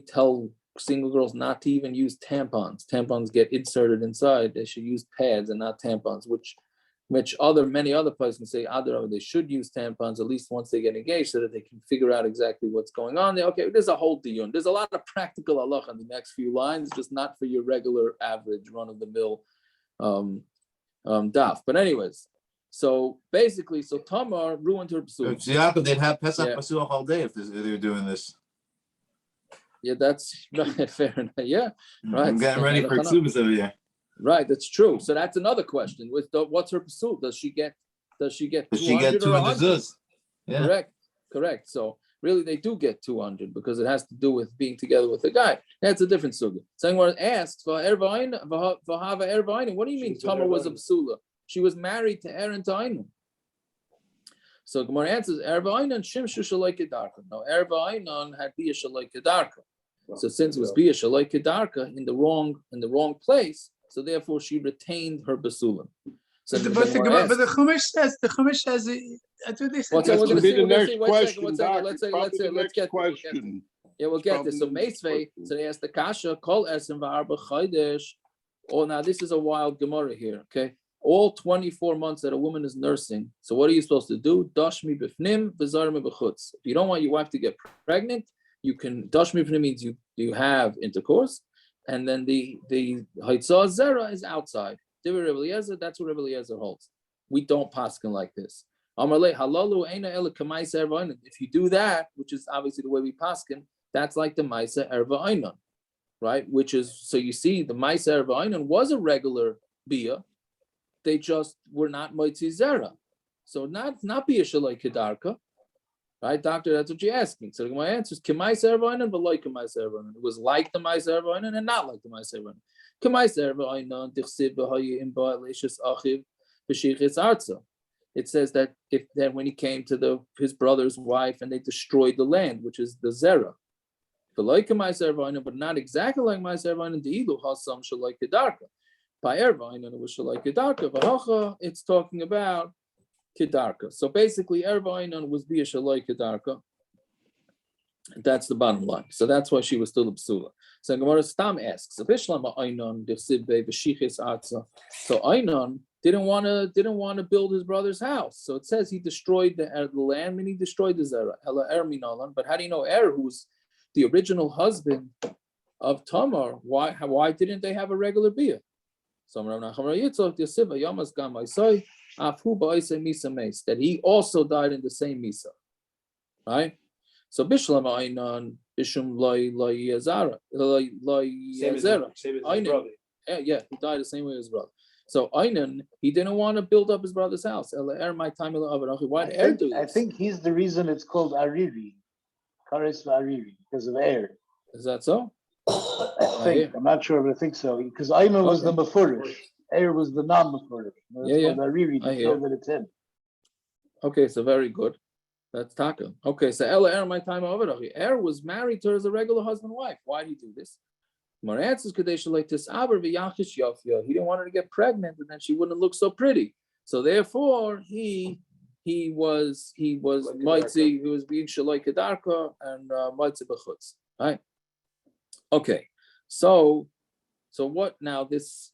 tell single girls not to even use tampons. Tampons get inserted inside. They should use pads and not tampons, which many other poskim say they should use tampons at least once they get engaged, so that they can figure out exactly what's going on there. Okay, there's a whole diyun. There's a lot of practical halacha in the next few lines, just not for your regular average run-of-the-mill daf. But anyways, so basically, Tamar ruined her besulim. So Yaakov, they'd have Pesach Pasuach all day if they were doing this. Yeah, that's right, fair enough. Yeah, right. I'm getting ready for Ksubas over here. Right, that's true. So that's another question. What's her besul? Does she get 200 or 100? Yeah. Correct. So really, they do get 200 because it has to do with being together with a guy. That's a different sugya. Someone asks, what do you mean Tamar was a besula? She was married to Aaron Tainu. So Gemara answers, Erva'ainan shimshu shalai kedarka. No, Erva'ainan had bia shalai kedarka. So since it was bia shalai kedarka in the wrong place, so therefore she retained her besulim. So but the Chumash says that's what they said. That's going to be the next question. Let's get question. Yeah, we'll get this. So Meisvei, so they asked the kasha, kol esim v'arba chaydesh. Oh, now this is a wild Gemara here, okay? All 24 months that a woman is nursing. So what are you supposed to do? Dashmi b'fnim, v'zarmi b'chutz. If you don't want your wife to get pregnant, you can, dashmi b'fnim means you have intercourse, and then the haitzah zera is outside. That's what Rebbe Eliezer holds. We don't paskin like this. If you do that, which is obviously the way we paskin, that's like the Maisa Erva Einon, right? Which is, so you see, the Maisa Erva Einon was a regular bia. They just were not Moitzi Zera. So not bia shalai kedarka, right, doctor? That's what you're asking. So my answer is Kemaisa Erva Einon, but like Kemaisa Erva Einon. It was like the Maisa Erva Einon and not like the Maisa Erva Einon. It says that then when he came to his brother's wife and they destroyed the land, which is the zera, but not exactly like my zera, the ilu hasam shalai kedarka. By ervain, it was shalai kedarka. It's talking about kedarka. So basically, ervain was be a shalai kedarka. That's the bottom line. So that's why she was still a psula. So Gemara Stam asks, so Einon didn't want to build his brother's house. So it says he destroyed the land, meaning he destroyed the zera. But how do you know Er, who's the original husband of Tamar? Why didn't they have a regular bia? So that he also died in the same misa, right? So Bishlam Einon Bishum Loi Yazara yeah, he died the same way as his brother. So Einon, he didn't want to build up his brother's house. Why did Er do this? I think he's the reason it's called Ariri, Kares Ariri, because of Er. Is that so? I think. I'm not sure, but I think so. Because Einon was the Mefurish. Er was the non-Mefurish. It's called Ariri to show that it's him. Okay, so very good. That's Taka. Okay, so Er, my time over. Er was married to her as a regular husband and wife. Why did he do this? Mar answers Kadesh like this. He didn't want her to get pregnant, and then she wouldn't look so pretty. So therefore, he was Maitzi, he was being Shalai Kedarka and Maitzi B'chutz. Right? Okay. So what now? This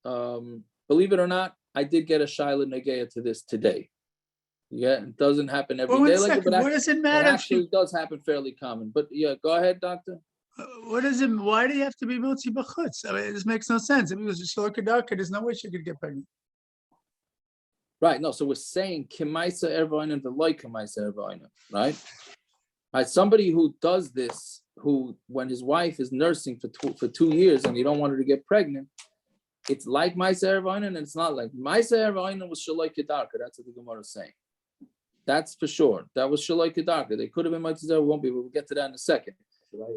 believe it or not, I did get a Shaila Negeya to this today. Yeah, it doesn't happen every day. What does it matter? It actually does happen fairly common. But yeah, go ahead, doctor. What is it? Why do you have to be motzi b'chutz? I mean, this makes no sense. If it was a shelo kedarka, there's no way she could get pregnant. Right. No. So we're saying kimaisa ervaina and veloy kimaisa ervaina. Right. Right. Somebody who does this, who when his wife is nursing for 2 years and you don't want her to get pregnant, it's like maisa ervaina and it's not like maisa ervaina was shelo kedarka. That's what the Gemara is saying. That's for sure. That was shelo kedarka. They could have been mitzvah. Won't be. We'll get to that in a second.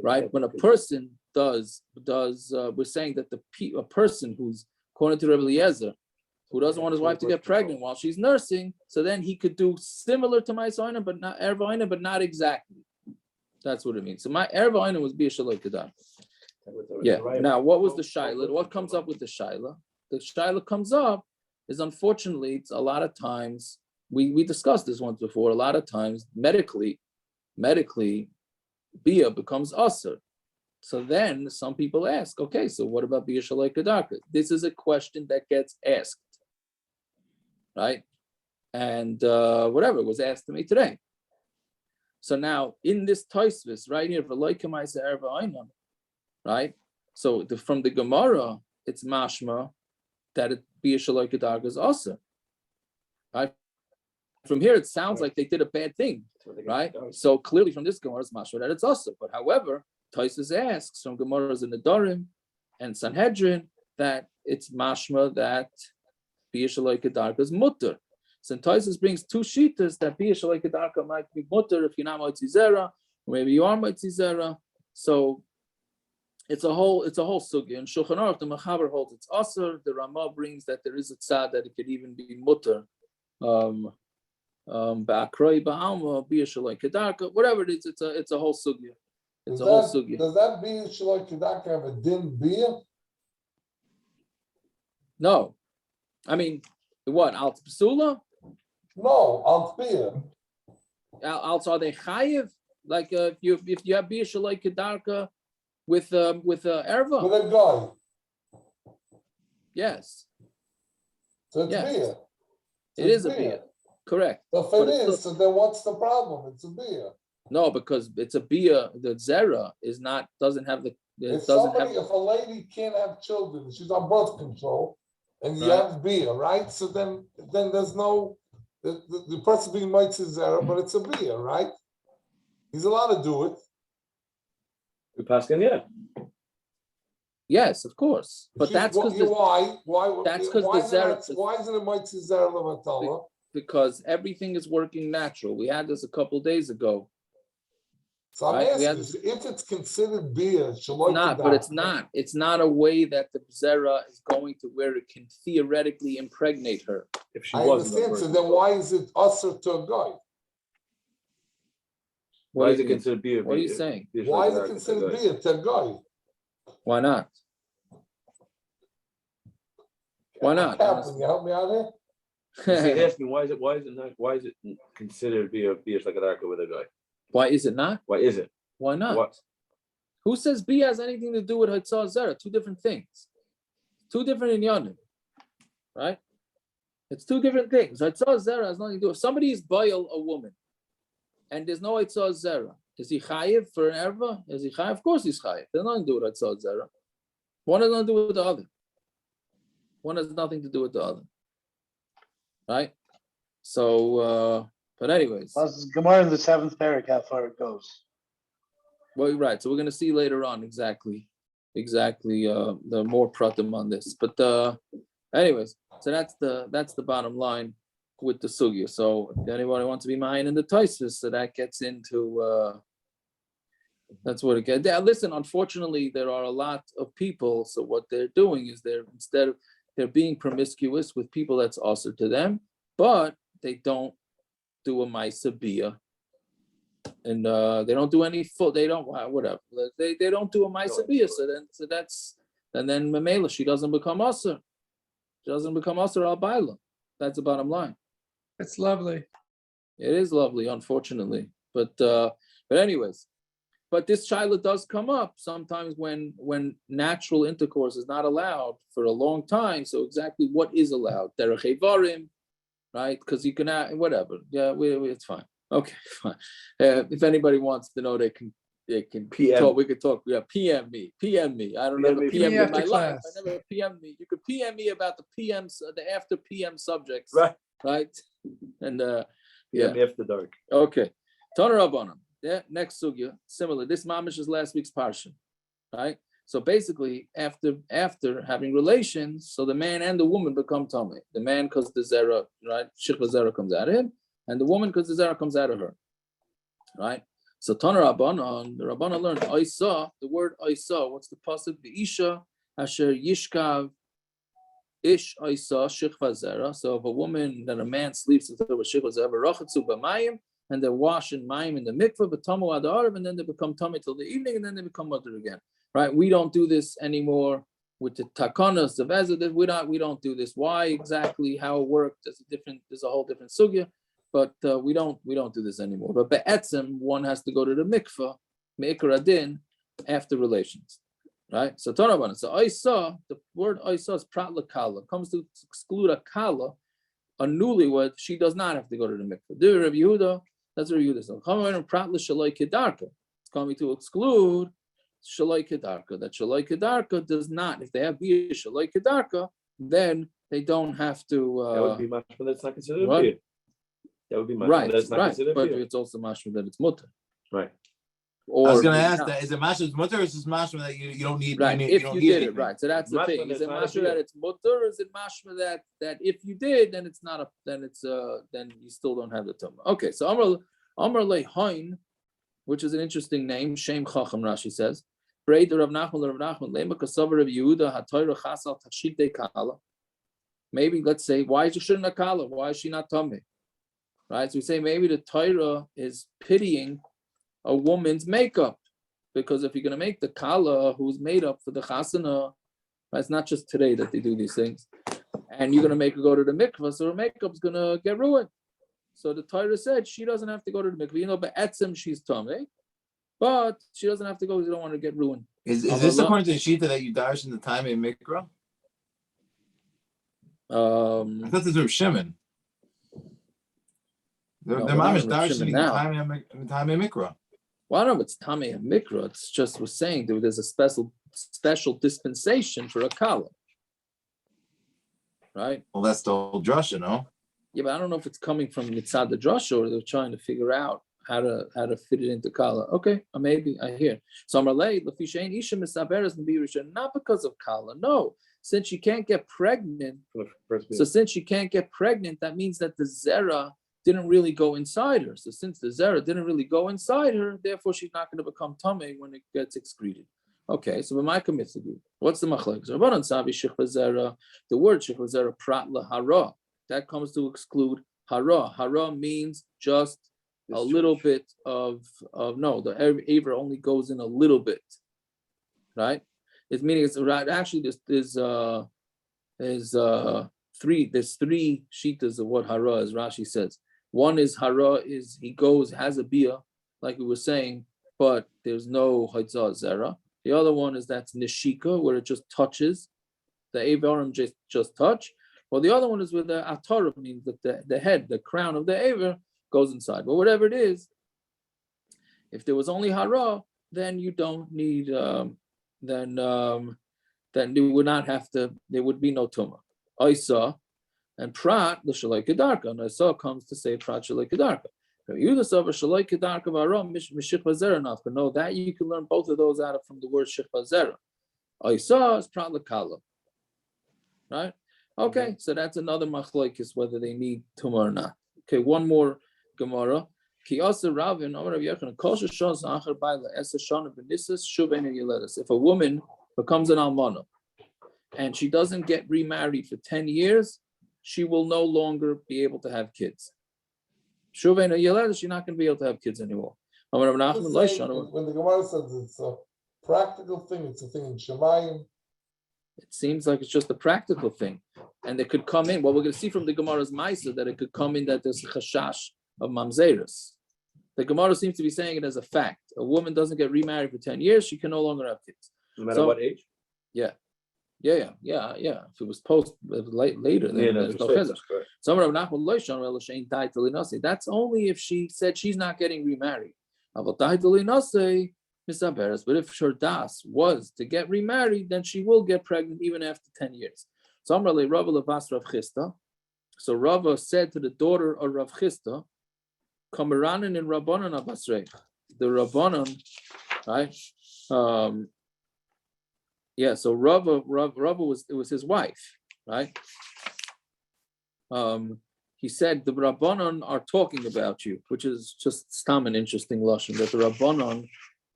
Right. When a person does, we're saying that a person who's, according to Rebbe Eliezer, who doesn't want his wife to get pregnant while she's nursing, so then he could do similar to Ma'asaina, but not Ervaina, but not exactly. That's what it means. So my Ervaina was be a shelo kedarka. Yeah. Now, what was the shaila? What comes up with the shaila? The shaila comes up is, unfortunately, it's a lot of times, we discussed this once before, a lot of times medically, bia becomes issur. So then some people ask, okay, so what about bia shelo kedarka? This is a question that gets asked, right? And whatever was asked to me today. So now in this Tosfos right here, right? So from the Gemara, it's mashma that it bia shelo kedarka is issur. Right? From here, it sounds like they did a bad thing, right? So clearly from this Gemara, it's mashma that it's issur. But however, Tosfos asks from Gemaras in the Dorim and Sanhedrin that it's mashma that bia shelo kedarka is mutter. So Tosfos brings two shitas that bia shelo kedarka might be mutter if you're not motzi zera, or maybe you are motzi zera. So it's a whole sugya. In Shulchan Aruch, the Mechaber holds it's issur. The Ramah brings that there is a tzad that it could even be mutter. Ba'akroi ba'alma bia shelo kedarka, whatever it is, it's a whole sugya. It's a whole sugya. Does that bia shelo kedarka have a din bia? No, I mean, what al pesula? No, al bia. Also, are they chayiv? Like if you have bia shelo kedarka with erva? With a guy. Yes. So it's yes. bia. It is a bia. Correct. So if it is, so then what's the problem? It's a bia. No, because it's a bia. The zera doesn't have the. If a lady can't have children, she's on birth control, and you have bia, right? So then there's no the person being mitzvah zera, but it's a bia, right? He's allowed to do it. We're passing, yeah. Yes, of course, but that's because why? That's because the zera. Why isn't it mitzvah zera levatala? Because everything is working natural. We had this a couple of days ago. So I'm asking if it's considered bia, but it's not. It's not a way that the zera is going to where it can theoretically impregnate her. If she understand. So then why is it issur to a guy? Why is it considered bia? What are you saying? Why is it considered bia to a guy? Why not? Why not? Captain, you help me out here? He's asking why is it considered bia shelo kedarka with a guy? Why is it not? Why is it? Why not? What? Who says bia has anything to do with Hitzah Zera? Two different things. Two different inyanim. Right? It's two different things. Hitzah Zera has nothing to do. If somebody is boil a woman and there's no Hitzah Zera, is he chayiv for an erva? Is he chayiv? Of course he's chayiv. There's nothing to do with Hitzah Zera. One has nothing to do with the other. One has nothing to do with the other. Right? So, but anyways. Gemara in the 7th parak, how far it goes. Well, you're right. So we're going to see later on exactly the more pratim on this. But anyways, so that's the bottom line with the sugya. So if anybody wants to be mine in the Tosfos, so that gets into that's what it gets. Listen, unfortunately, there are a lot of people. So what they're doing is they're being promiscuous with people that's also to them, but they don't do a ma'isa bia, and they don't do any full. They don't whatever. They don't do a ma'isa bia. So that's and then memela she doesn't become issur. She doesn't become issur al baila. That's the bottom line. It's lovely. It is lovely, unfortunately, but anyways. But this shaila does come up sometimes when natural intercourse is not allowed for a long time. So exactly what is allowed? Derech evarim, right? Because you can whatever. Yeah, it's fine. Okay, fine. If anybody wants to know, they can It can PM. talk. We could talk. Yeah, PM me. I don't know PM PM me in after my life. class. I never PM me. You could PM me about the PMs, the after PM subjects, Right. right? And Yeah. yeah. After dark. Okay. Toner Rabbanim. Yeah. Next sugya. Similar. This mamish is last week's parsha, right? So basically, after having relations, so the man and the woman become tummy. The man because the zera, right? Shikha zera comes out of him, and the woman because the zera comes out of her, right? So Toner Rabbanon, the Rabbanon learned I saw the word I saw. What's the pasuk? The isha asher yishkav ish I saw shikha zera. So if a woman that a man sleeps with her with shikha zera, rachatzu b'mayim, and they're washing mayim in the mikveh, but tamu ad ha'arav, and then they become tummy till the evening, and then they become mother again. Right? We don't do this anymore with the takanas, the vezah. We don't do this. Why exactly? How it worked? There's a whole different sugya, but we don't do this anymore. But be'etzem, one has to go to the mikveh, meikar adin, after relations. Right? So Tanaban. So I saw the word I saw is prat Kallah. Comes to exclude a Kallah, a newlywed. She does not have to go to the mikveh. Do Rabbi Yehuda. That's Rabbi Yehuda. So come prat shelo kedarka. It's coming to exclude shelo kedarka. That shelo kedarka does not. If they have beer shelo kedarka, then they don't have to. That would be mashma that's not considered what? beer. That would be mashma Right, that's not right. considered But beer. it's also mashma that it's mutter. Right. Or I was going to ask not. that. Is it mashma's mutter or is it mashma that you don't need? Right, you don't if you need did anything? it right. So that's the Mashma thing. Is that's it not a mashma beer. that it's mutter, or is it mashma that if you did, then it's not a then you still don't have the tumah. Okay, so Amar Lehain, which is an interesting name, Shem Chacham Rashi says. Maybe let's say, why is she not Kallah? Why is she not tummy? Right? So we say maybe the Torah is pitying a woman's makeup, because if you're going to make the Kallah who's made up for the chasana, it's not just today that they do these things, and you're going to make her go to the mikvah, so her makeup's going to get ruined. So the Torah said she doesn't have to go to the mikvah. But etzem she's tummy, but she doesn't have to go because you don't want to get ruined. Is this according to the shita that you dash in the time in mikra? I thought this was Shimon. The mom is dashing in time in mikra. Well, I don't know if it's Tameh and Mikra. It's just we're saying that there's a special dispensation for a Kallah. Right? Well, that's the whole drasha, no? Yeah, but I don't know if it's coming from Mitzad the Drasha or they're trying to figure out how to fit it into Kallah. Okay, maybe I hear. So Amalei, Lafishain Isha Misaberes and Birisha, not because of Kallah. No. Since she can't get pregnant, that means that the Zera didn't really go inside her. So since the Zera didn't really go inside her, therefore she's not going to become Tameh when it gets excreted. Okay, so my commits to do. What's the Machlokes? The word Shikha Zera prat lahara. That comes to exclude hara. Hara means just a little bit of no, the aver only goes in a little bit. Right? It's meaning it's right. Actually, there's three shitas of what hara is. Rashi says one is hara is he has a bia, like we were saying, but there's no haitzah zera. The other one is that's nishika, where it just touches the avarim, just touch. Well, the other one is where the atara means that the head, the crown of the aver goes inside. But whatever it is, if there was only hara, then you don't need. Then you would not have to. There would be no tumah. Isa and prat the shelo kedarka, and Isa comes to say prat shelo kedarka. You the shelo kedarka v'aram mishikva zera nafka. No, that you can learn both of those out of from the word shikva zera. Isa is prat lekala. Right? Okay, so that's another machlokes whether they need tumah or not. Okay, one more Gemara. If a woman becomes an almana and she doesn't get remarried for 10 years, she will no longer be able to have kids. She's not going to be able to have kids anymore. When the Gemara says it's a practical thing, it's a thing in Shemayim. It seems like it's just a practical thing. And it could come in. Well, we're going to see from the Gemara's Maisa that it could come in that there's a chashash of mamzeris. The Gemara seems to be saying it as a fact. A woman doesn't get remarried for 10 years, she can no longer have kids. No matter what age? Yeah. If it was later, then there's no chesed. That's only if she said she's not getting remarried. misaberes. But if her das was to get remarried, then she will get pregnant even after 10 years. So Amrale Rava Levas Rav Chisda. So Rava said to the daughter of Rav Chisda, Kamaranan in Rabbanan Abasrei. The Rabbanan, right? So Rava was his wife, right? He said the Rabbanan are talking about you, which is just an interesting lashon, that the Rabbanan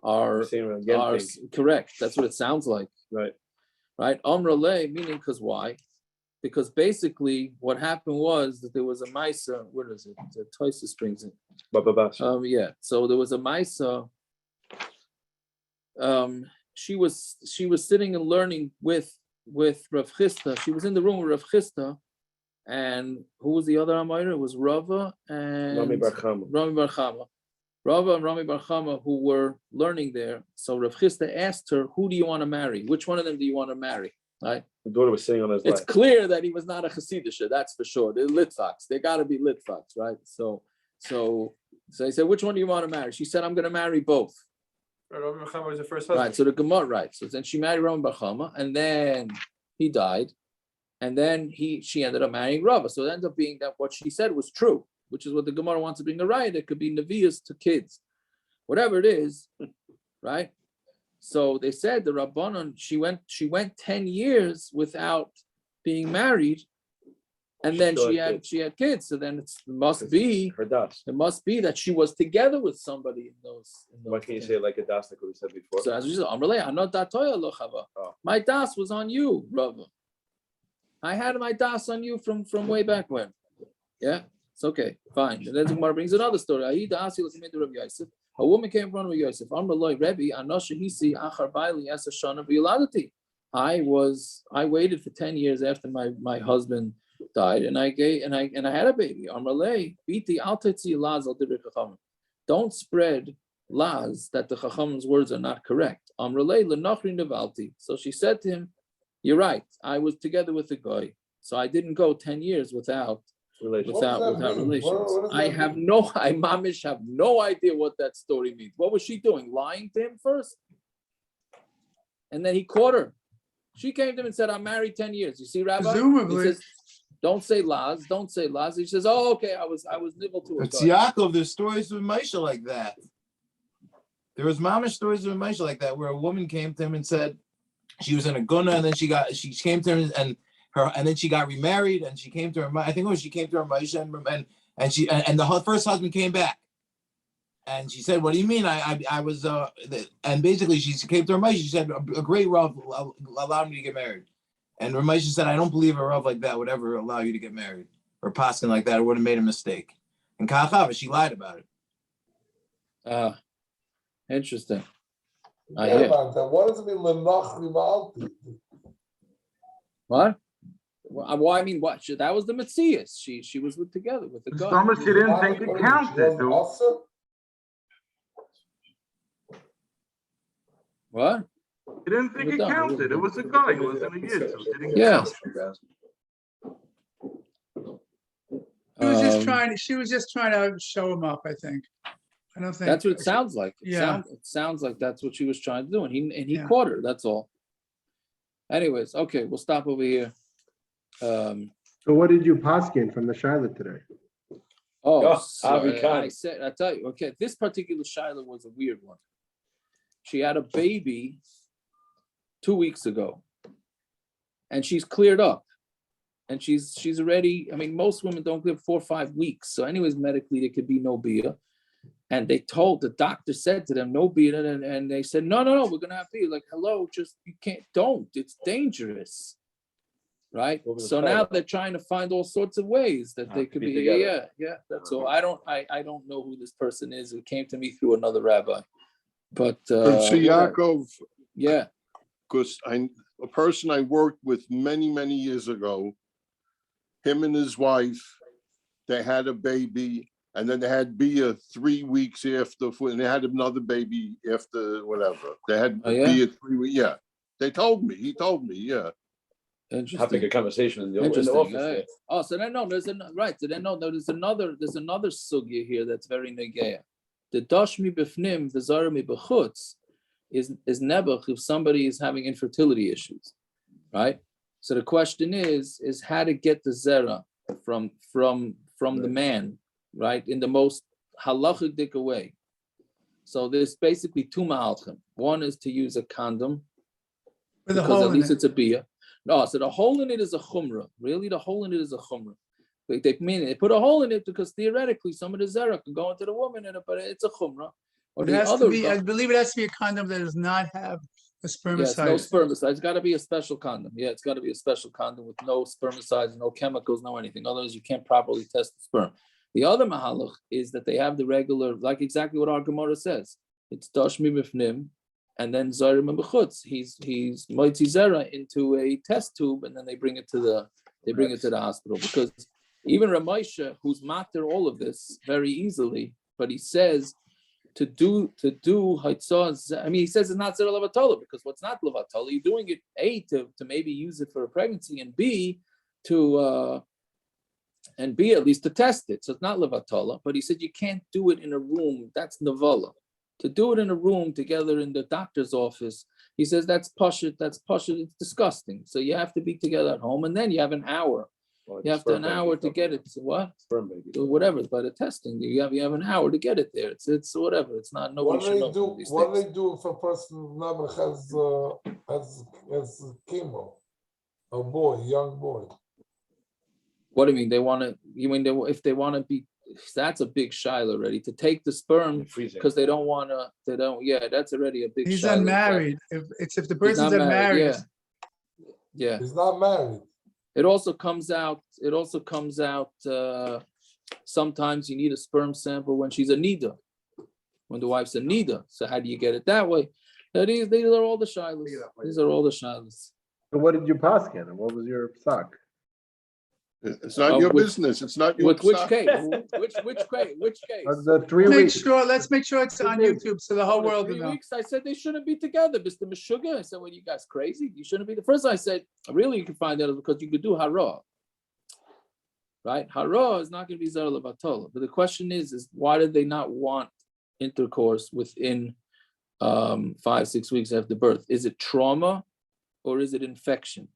are correct. That's what it sounds like. Right. Amrale, meaning because why? Because basically what happened was that there was a Maisa, what is it? The Toysa brings it. So there was a Maisa. She was sitting and learning with Rav Chisda. She was in the room with Rav Chisda. And who was the other Amayra? It was Rava and Rami Bar Chama. Rava and Rami Bar Chama, who were learning there. So Rav Chisda asked her, who do you want to marry? Which one of them do you want to marry? Right? The daughter was sitting on his lap. It's clear that he was not a Hasidisha, that's for sure. They're Litvaks. They got to be Litvaks, right? So he said, which one do you want to marry? She said, I'm going to marry both. Rami Bar Chama was the first husband. Right, so the Gemara, right. So then she married Rami Bar Chama, and then he died. And then she ended up marrying Rava. So it ends up being that what she said was true, which is what the Gemara wants to bring a riot. It could be Nevi'as to kids, whatever it is, right? So they said the Rabbanon, she went 10 years without being married, and then she had kids. So then it must be her das. It must be that she was together with somebody in those. Why can't you say it like a das, like what we said before? So as we said, my das was on you, Rava. I had my das on you from way back when. Yeah, it's okay, fine. And then the Gemara brings another story. A woman came in front of Yosef. I waited for 10 years after my husband died, and I had a baby. Don't spread lies that the Chacham's words are not correct. So she said to him, you're right. I was together with a guy, so I didn't go 10 years without relations. I mamish have no idea what that story means. What was she doing? Lying to him first, and then he caught her. She came to him and said, "I'm married 10 years." You see, Rabbi? Presumably. He says, don't say lies. Don't say lies. He says, "Oh, okay. I was nibble to a It's guy." Yaakov. There's stories with Moshe like that. There was mamish stories with Moshe like that, where a woman came to him and said, she was in a guna, and then she came to him and then she got remarried, and she came to her. I think it was she came to her Moshe, and the first husband came back, and she said, "What do you mean? I was and basically she came to her Moshe. She said, "A great Rav allowed me to get married," and Moshe said, "I don't believe a Rav like that would ever allow you to get married, or paskin like that. It would have made a mistake." And Kallah, but she lied about it. Interesting. What does it mean? What? Well, I mean, what? That was the Metzias. She was together with the guy. Thomas, you didn't think it counted, dude. What? You didn't think it counted. It was a guy. It was in a year. So it didn't Yeah. count. She was just trying to show him up, I think. I don't think That's what it sounds like. Yeah. It sounds like that's what she was trying to do, and he caught her. That's all. Anyways, okay, we'll stop over here. So what did you paskin from the Shiloh today? I tell you, okay, this particular Shiloh was a weird one. She had a baby 2 weeks ago, and she's cleared up, and she's already. I mean, most women don't live 4 or 5 weeks, so anyways, medically there could be no bia. And the doctor said to them, no bia, and they said, no, we're gonna have bia. Like, hello, just you can't, don't. It's dangerous. Right. So now they're trying to find all sorts of ways that they could be. Yeah. That's all. I don't know who this person is. It came to me through another rabbi. But Yaakov. Yeah. Because a person I worked with many years ago, him and his wife, they had a baby, and then they had Bia 3 weeks after, and they had another baby after whatever. They had Bia 3 weeks. Yeah. He told me. Yeah. Interesting. Having a conversation in the office. Oh, so then no, there's another sugya here that's very negaya. The dashmi b'fnim, the zarmi b'chutz. is nebuch if somebody is having infertility issues, right? So the question is how to get the zera from the man, right, in the most halachic way. So there's basically two mahalchim. One is to use a condom, because at least it's a bia. No, so the hole in it is a chumrah. Really, the hole in it is a chumrah. They put a hole in it because theoretically some of the zera could go into the woman in it, but it's a chumrah. Or it has to be, I believe it has to be a condom that does not have a spermicide. Yeah, no spermicide. It's got to be a special condom. Yeah, it's got to be a special condom with no spermicides, no chemicals, no anything. Otherwise, you can't properly test the sperm. The other mahalach is that they have the regular, like exactly what our Gemara says. It's dashmi b'fnim, and then zarim b'chutz. He's moitzi zera into a test tube, and then they bring it to the hospital. Because even Ramosha, who's matter all of this very easily, but he says to do haitzah. I mean, he says it's not zera levatola, because what's not levatola? You're doing it A, to maybe use it for a pregnancy, and B, at least to test it. So it's not levatola, but he said you can't do it in a room. That's nevala. To do it in a room together in the doctor's office, he says that's pashut. It's disgusting. So you have to be together at home, and then you have an hour. You have an hour to get it. What? Sperm baby. Whatever. By the testing, you have an hour to get it there. It's whatever. It's not nobody should know these things. What do they do if a person never has chemo? A boy, young boy. What do you mean? They want to? You mean if they want to be? That's a big shayla already. To take the sperm because they don't want to. They don't. Yeah, that's already a big. He's shayla. Unmarried. If the person's unmarried. Yeah. He's not married. It also comes out. Sometimes you need a sperm sample when she's a nidda, when the wife's a nidda. So how do you get it that way? These are all the shaylas. These are all the shaylas. So what did you pass in? And what was your psak? It's not your business. It's not your. Which case? Which case? The 3 weeks. Let's make sure it's on YouTube so the whole world will know. 3 weeks. I said they shouldn't be together, Mr. Meshuggah. I said, "Well, you guys crazy? You shouldn't be." The first I said, "Really, you can find out because you could do hara." Right? Hara is not going to be zara levatola. But the question is why did they not want intercourse within 5-6 weeks after birth? Is it trauma, or is it infection,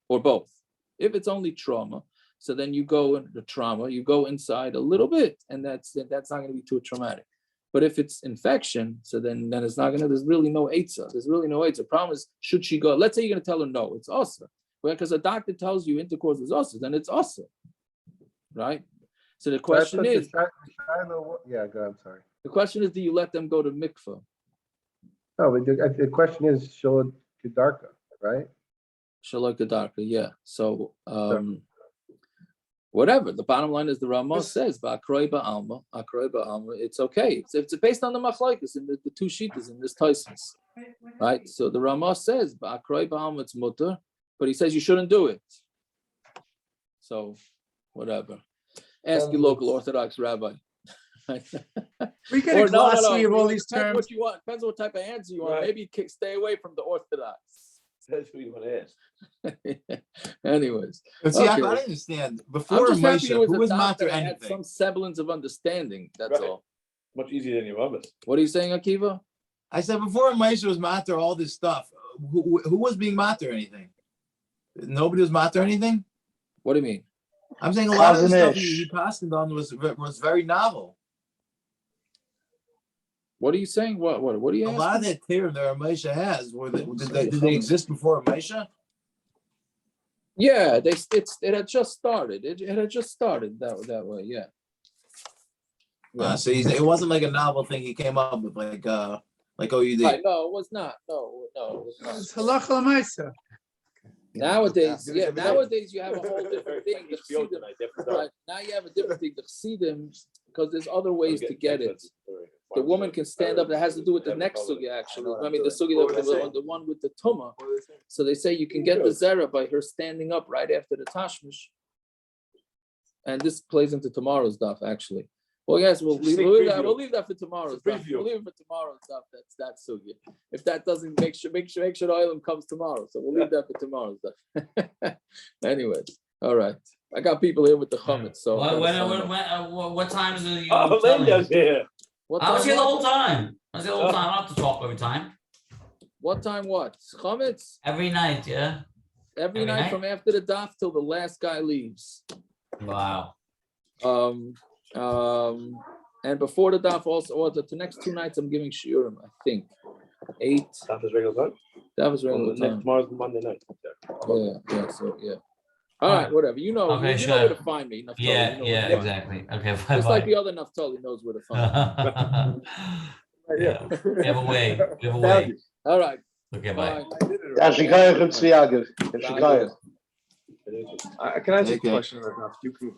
or both? If it's only trauma, so then you go into the trauma, you go inside a little bit, and that's not going to be too traumatic. But if it's infection, so then it's not going to. There's really no eitzah. There's really no eitzah. Problem is, should she go? Let's say you're going to tell her no, it's issur. Well, because a doctor tells you intercourse is issur, then it's issur, right? So the question is, yeah, go. I'm sorry. the question is, do you let them go to mikvah? No, but the question is shelo kedarka, right? Shelo kedarka, yeah. So whatever. The bottom line is the Ramah says, "Ba'akroi ba'alma, it's okay. It's based on the Machlokes in the two shittas in this Tosfos, right? So the Ramah says, "Ba'akroi ba'alma, it's mutter," but he says you shouldn't do it. So whatever. Ask your local Orthodox rabbi. We get a glossary of all these terms. What you want. Depends what type of answer you want. Right. Maybe stay away from the Orthodox. That's what you want to ask. Anyways, But see, I don't understand. Before Moshe, who was matter had anything? some semblance of understanding. That's Right. all. Much easier than your mother's. What are you saying, Akiva? I said before Moshe was matter all this stuff. Who was being matter anything? Nobody was matter anything. What do you mean? I'm saying a lot of the stuff he passed on was very novel. What are you saying? What are you A asking? lot of that theory that Moshe has, did they exist before Moshe? Yeah, it had just started. It had just started that way. Yeah. So it wasn't like a novel thing he came up with, like you did. Right, no, it was not. No, it was not. It's halacha l'maisa. Nowadays you have a whole different thing. The chassidim, right? Now you have a different thing. The chassidim, because there's other ways to get it. The woman can stand up. That has to do with the next sugya, actually. I mean, the sugya, the one with the tumah. So they say you can get the zera by her standing up right after the tashmish. And this plays into tomorrow's daf, actually. Well, yes, we'll leave that for tomorrow's daf. We'll leave it for tomorrow's daf. That's sugya. If that doesn't, make sure the oil comes tomorrow. So we'll leave that for tomorrow's daf. Anyways, all right. I got people here with the chametz. So what time is it? Oh, Linda's here. I was here the whole time. I don't have to talk every time. What time? What? Chametz? Every night, yeah. Every Every night night? from after the daf till the last guy leaves. Wow. And before the daf also, or the next 2 nights I'm giving shiurim, I think. 8. Daf is regular time? That was regular time. Tomorrow's Monday night. Yeah. All right, whatever. You know, Okay, you know where sure. to find me. Naftali, Yeah, you know yeah, where to find me. exactly. Okay, Just bye-bye. like the other Naftali knows where to find me. Yeah, we have a way. We have a way. All right. Okay, bye. Shikayach and Tzviagev. Shikayach. Can I ask you a Okay. question? You can